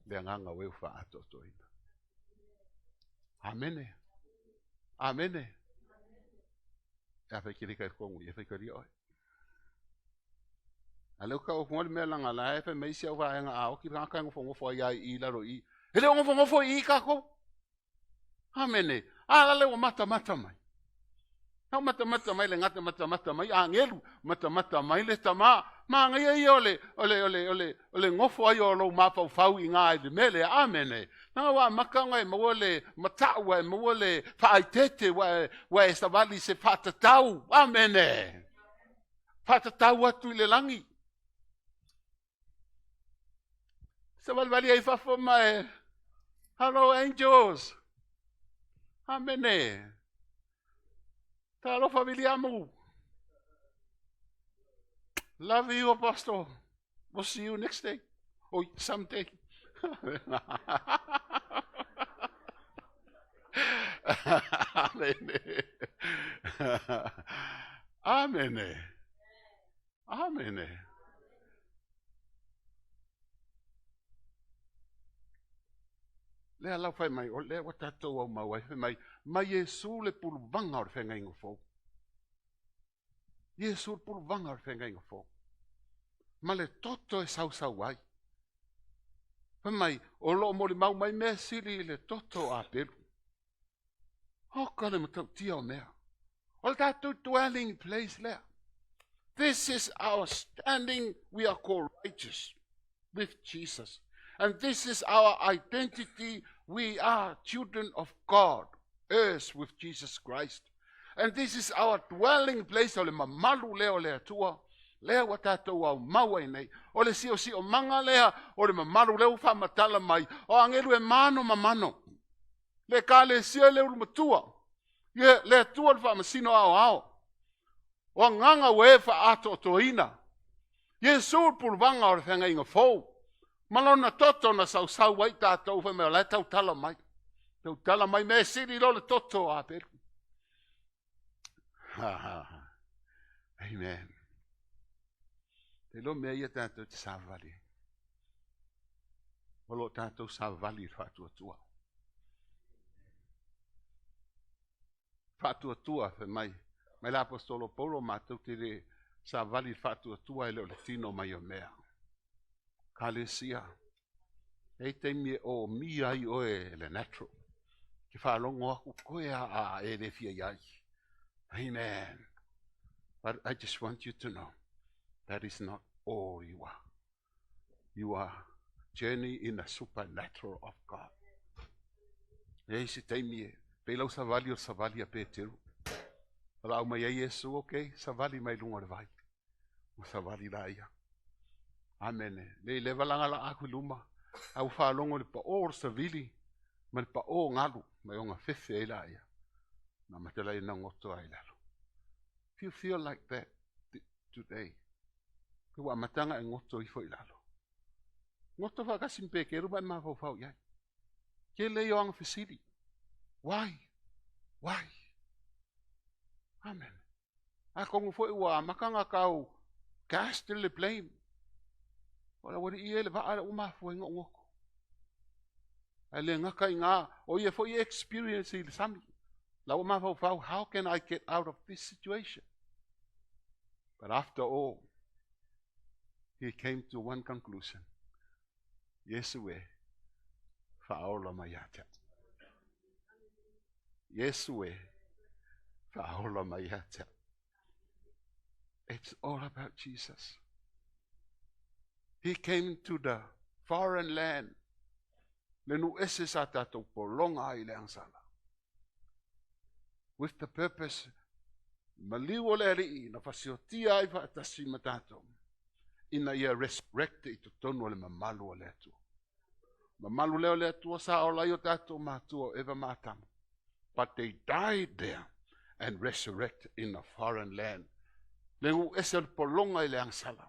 A: Le nganga weu fa atoto ina. Amene. Amene. Ya fa kiri ka kongu, ya fa kiri oi. Alau ka o ngol me langa la fa mai sia wa nga a o ki ka ngofo ngofo ya I la ro I. Ele ngofo I ka ko. Amene. Ala le o mata mai. Hau mata mai le ngata mata mai angelu mata mai le tama ma ngai I ole ngofo ai o lo mapa fau I nga I mele amene na wa makanga e mole mata wa mole faitete wa sta vali se fata tau amene fata tau atu le langi se vali ai fa fo mai hello angels amene. Hello, familia mu. Love you, Apostle. We'll see you next day. Or someday. Amen. Amen. Amen. Le la fai mai o le wata to o mau fai mai Yesu le pulvanga o fenga ingofo. Yesu pulvanga o fenga ingofo. Ma le toto e sau ai. Fai mai o lo mo le mau mai me sili le toto a peru. O ka le matau tia o mea. O le tatou dwelling place lea. This is our standing. We are called righteous with Jesus. And this is our identity. We are children of God, heirs with Jesus Christ. And this is our dwelling place. Ole mamalu leo lea tua. Lea watatou au maua nei. Ole si o manga lea. Ole mamalu leo wha matala mai. O angelu e mano mamano. Le ka le sia leo matua. Ye le tua le wha masino ao. O nganga we wha ato toina. Yesu pulvanga o le whenga inga fou. Malona toto na sau wai tātou whai mea lai tau tala mai. Tau tala mai me siri lo le toto a peru. Amen. Te lo mea ia tātou te savali. O lo tātou savali whātua tua. Whātua tua whai mai. Mai la apostolo Paulo mātou te re savali whātua tua e leo le tino mai o mea. Kalesia. E te mie o mi ai oe le natural. Ki whalongo aku koe a e le fia iai. Amen. But I just want you to know that is not all you are. You are journey in the supernatural of God. E si te mie. Pelau savali o savali a Peteru. Alau mai ai Yesu, okay? Savali mai lunga le vai. O savali la ia. Amen. Le levalanga la aku luma. Au whalongo le pa o savili. Ma le pa o ngalu. Mai o ngā whewhe e la ia. Na matela i na ngoto ai lalo. If you feel like that today, kua matanga e ngoto i fo i lalo. Ngoto whakasimpe ke ruba ma fau iai. Ke le o anga whisiri. Why? Why? Amen. A kongu fo i wa makanga kau cast the blame. Ora wari I ele vaara uma fo ingo ngoko. Ale ngaka inga o ye fo ye experience il sami. La uma fo how can I get out of this situation? But after all, he came to one conclusion. Yesu e Fa'aola mai ata. Yesu e fa'aola mai ata. It's all about Jesus. He came to the foreign land. Lenu ese sa tatou polonga I le ansala. With the purpose, maliu le ri na fasiotia I faatasi matatou. Ina ia resurrecte I totonu le mamalu le atua. Mamalu leo le atua sa o lai o tatou matua eva matang. But they died there and resurrected in a foreign land. Lenu ese polonga I le ansala.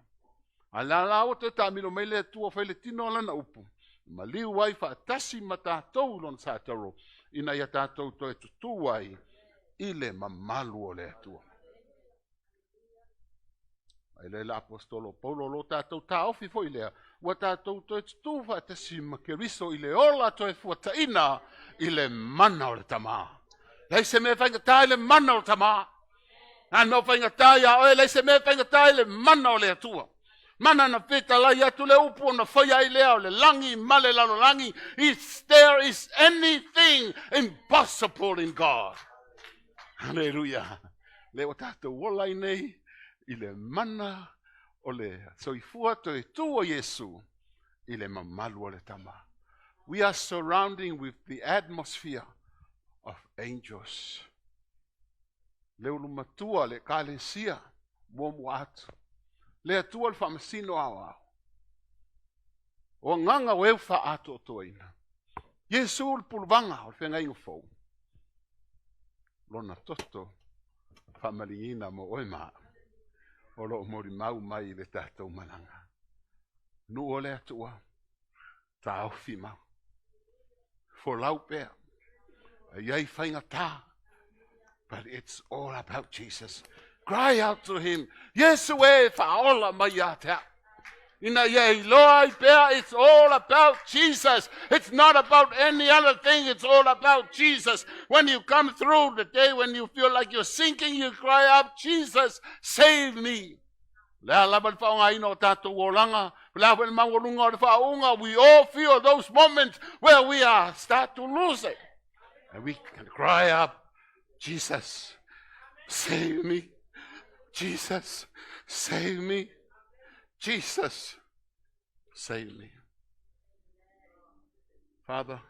A: Alala o te tamino mai le atua fai le tino lana upu. Maliu wai faatasi matatou lon sa taro. Ina ia tatou to e tutu wai. Ile mamalu o le atua. Ai le apostolo Paulo lo tatou taofi foi lea. Wa tatou to e tutu faatasi makeriso ile ola to e fuataina ile mana o le tama. Lei se me whaingatai le mana o le tama. An me whaingatai a oe lei se me whaingatai le mana o le atua. Mana na peta lai atu le upu na whaia I lea o le langi, male lalo langi. If there is anything impossible in God. Halleluiah. Le o tātou wolai nei I le mana o le soifua to e tu o Yesu I le mamalu o le tama. We are surrounding with the atmosphere of angels. Le ulumatua le kalesia momu atu. Le atua le whamasino awa. O nganga weu wha ato o toina. Yesu ul pulvanga o whengai ufou. Lona toto whamalingina mo oima. O lo mori mau mai le tātou mananga. Nu o le atua. Tā ofi mau. For lau pēr. Iai whainga tā. But it's all about Jesus. Cry out to him. Yesu e whaola mai ata. Ina ye loa pēr. It's all about Jesus. It's not about any other thing. It's all about Jesus. When you come through the day, when you feel like you're sinking, you cry out, Jesus, save me. We all feel those moments where we start to lose it. And we can cry out, Jesus, save me. Jesus, save me. Jesus, save me. Father,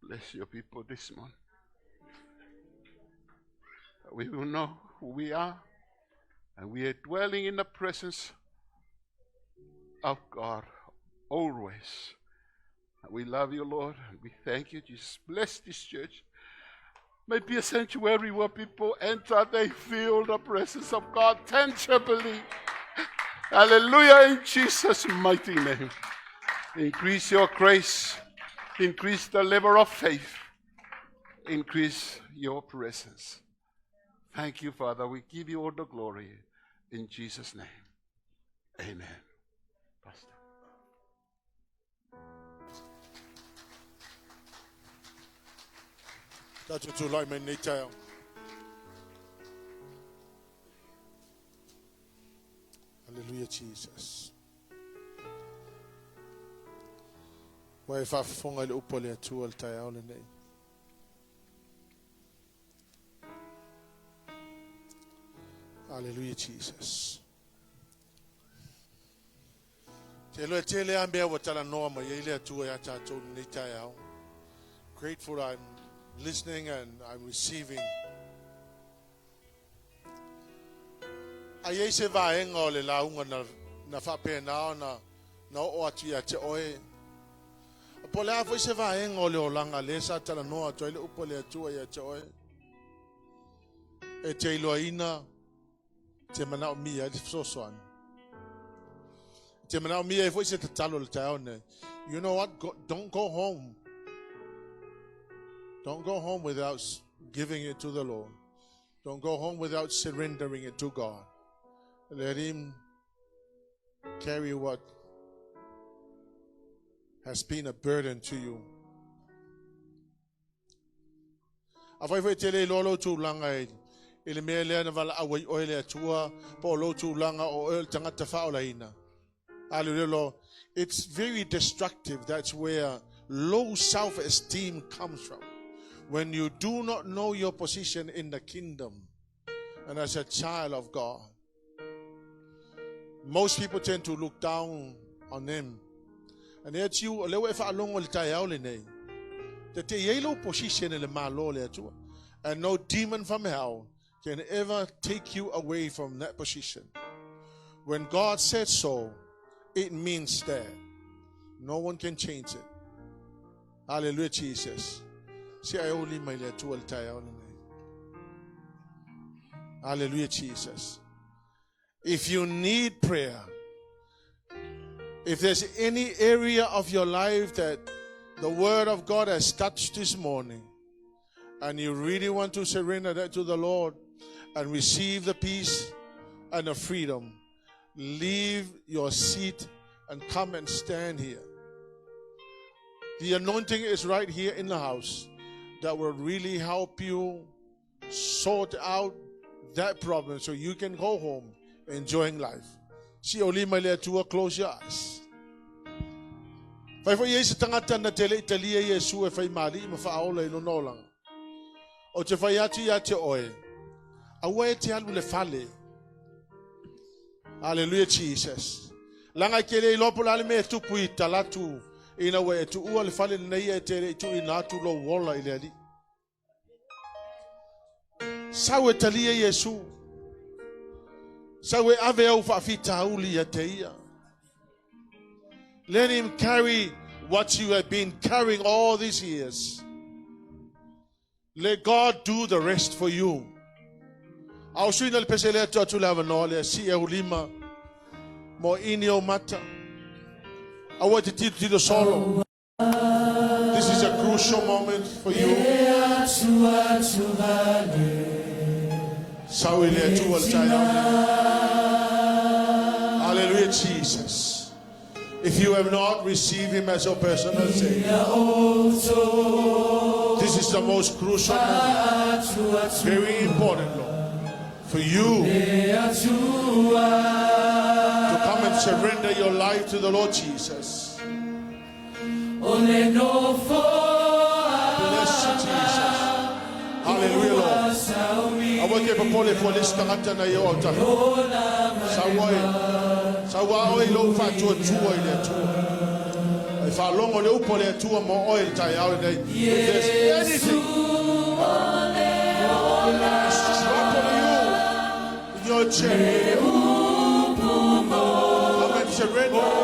A: bless your people this morning. We will know who we are, and we are dwelling in the presence of God always. We love you, Lord, and we thank you. Jesus, bless this church. May it be a sanctuary where people enter, they feel the presence of God tangibly. Hallelujah, in Jesus' mighty name. Increase your grace. Increase the level of faith. Increase your presence. Thank you, Father. We give you all the glory in Jesus' name. Amen. Pastor.
B: That's what you like, my nature. Hallelujah, Jesus. Why if I fonga le upo le atu al taya ole nei. Hallelujah, Jesus. Tele ambia watala noa ma yele atu ya tato nei taya. Grateful I'm listening and I'm receiving. Aye se va enga le Leauma na fa pena na o atu ya te oe. Po le afo se va enga le olanga le sa tala noa to le upo le atu ya te oe. E te iloina te mana o mia di sosoan. Te mana o mia fo se te talo le taone. You know what? Don't go home. Don't go home without giving it to the Lord. Don't go home without surrendering it to God. Let him carry what has been a burden to you. Afai foi tele lolo tu langa ele me le na vala awai oile tua po lo tu langa o el tangata fa olaina. Hallelujah. It's very destructive. That's where
D: low self-esteem comes from. When you do not know your position in the kingdom and as a child of God. Most people tend to look down on them. And yet you, and no demon from hell can ever take you away from that position. When God said so, it means that. No one can change it. Hallelujah, Jesus. Hallelujah, Jesus. If you need prayer, if there's any area of your life that the word of God has touched this morning, and you really want to surrender that to the Lord and receive the peace and the freedom, leave your seat and come and stand here. The anointing is right here in the house that will really help you sort out that problem so you can go home enjoying life. See, close your eyes. Fai yesu tangata na tele italia Yesu e fai mali ma fa aola ino nolang. O te fai atu ya te oe. Awa e te alu le fale. Hallelujah, Jesus. Langa kele ilopo lale me tupu I talatu. Ina we tu ua le fale nei e te tu ina tu lo wola ile ali. Sawe talia Yesu. Sawe ave au fa fita uli ya teia. Let him carry what you have been carrying all these years. Let God do the rest for you. Au suina le pesele tu lava nole si e ulima mo inio mata. I want to teach you the solo. This is a crucial moment for you. Hallelujah, Jesus. If you have not received him as your personal Savior, this is the most crucial moment. Very important, Lord, for you to come and surrender your life to the Lord Jesus. Bless you, Jesus. Hallelujah, Lord. I want to pray for this tangata na yo altar. Sawa oi lo fa tu ile tu. I fa longo le upole tu mo oil tai out day. If there's anything stop on you in your chair, come and surrender.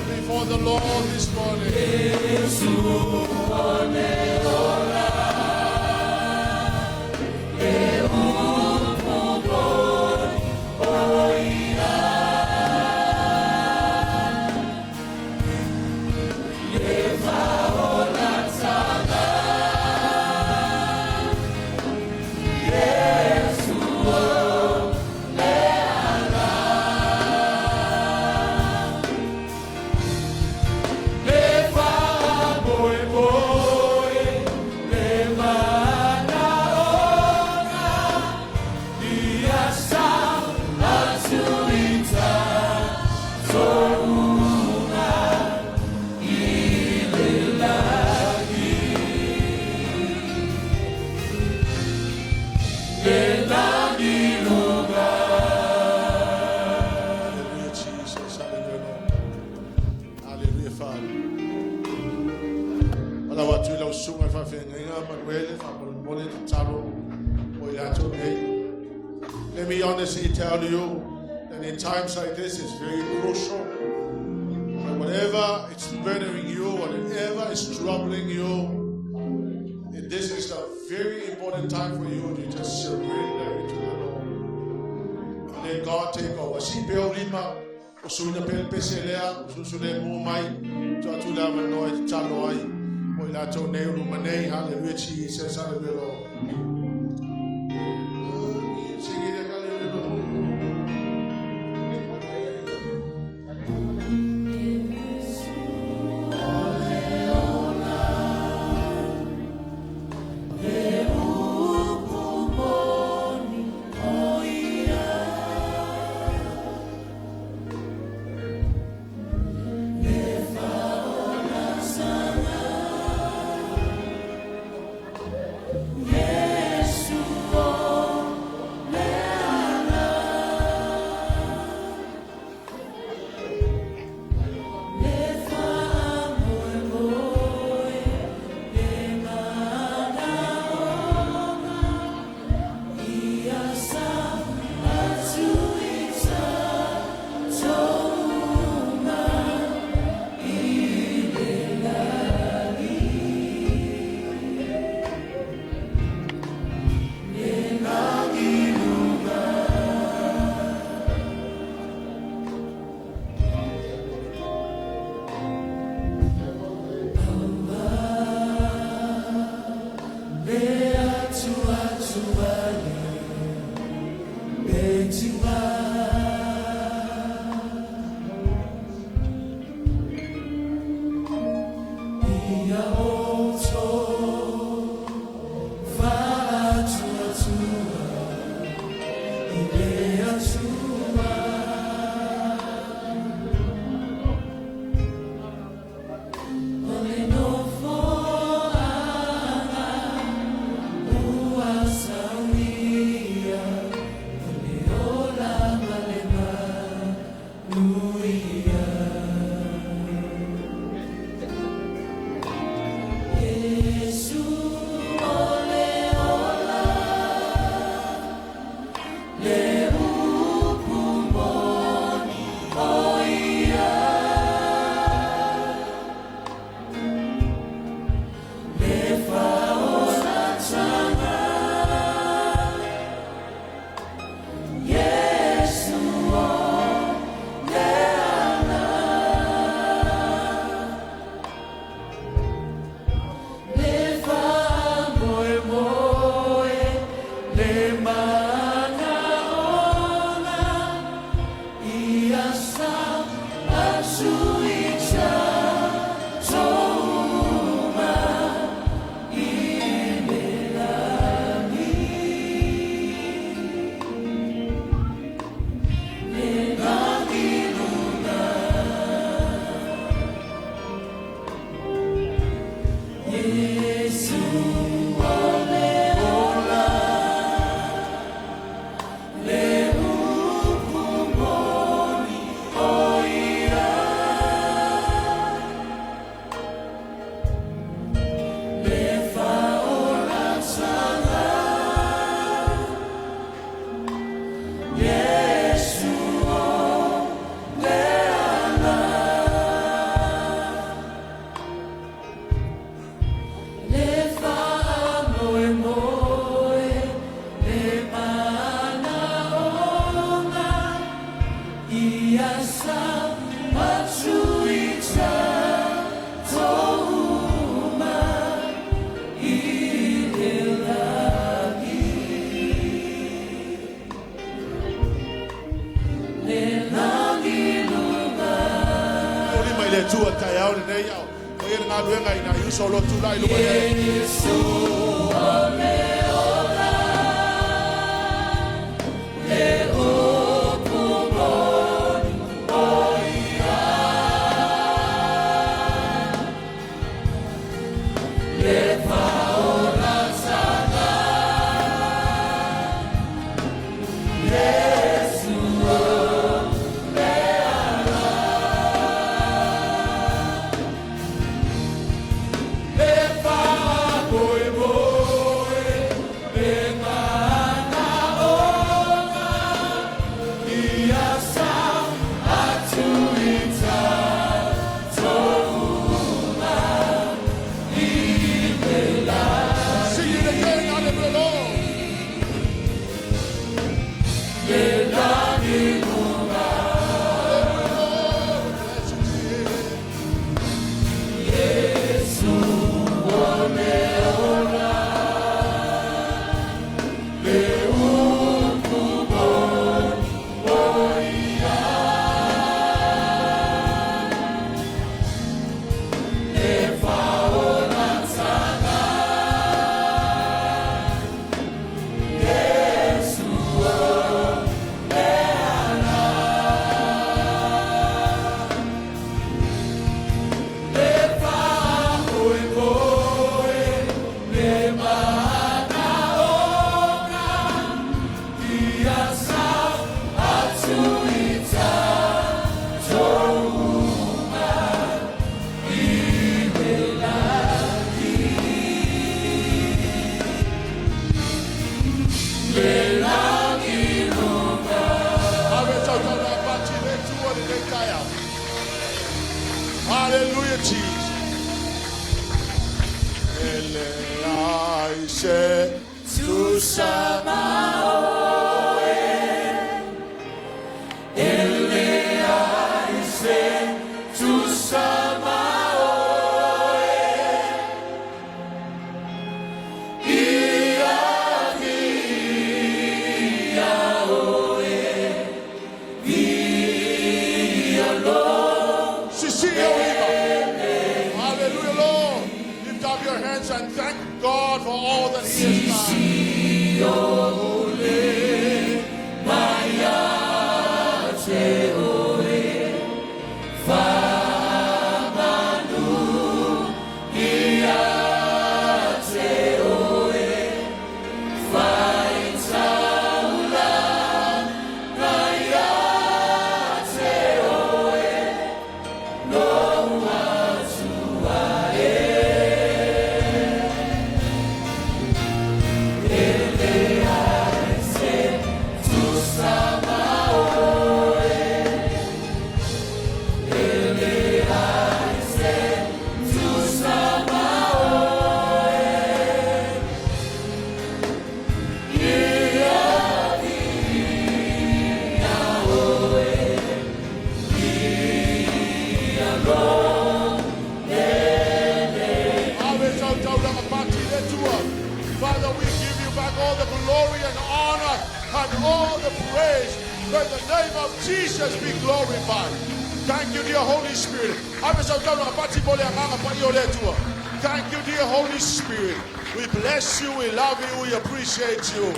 D: Before the Lord this morning. Let me honestly tell you that in times like this, it's very crucial. Whatever is burdening you, whatever is troubling you, this is a very important time for you to just surrender it to the Lord. And let God take over. Si peorima, usuna pelpeselea, ususule mumai, tuatula manoi chaloi, moilato neuru manei, hallelujah, Jesus, hallelujah.
E: Boy, boy.
D: Hallelujah, Jesus. Ele tu Samoa. Ele tu Samoa. Hallelujah, Lord. Lift up your hands and thank God for all that He has done. Father, we give you back all the glory and honor and all the praise. May the name of Jesus be glorified. Thank you, dear Holy Spirit. Thank you, dear Holy Spirit. We bless you, we love you, we appreciate you.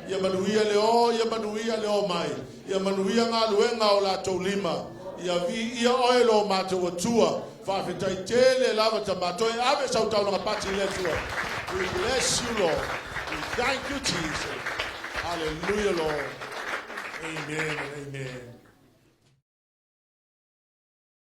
D: Ya manuia leo, ya manuia leo mai. Ya manuia ngā luenga o la taulima. Ya vi ia oelo mātou atua. Whawhitai tele lava tamatoi. Ave sau tau nga pati le tua. We bless you, Lord. We thank you, Jesus. Hallelujah, Lord. Amen and amen.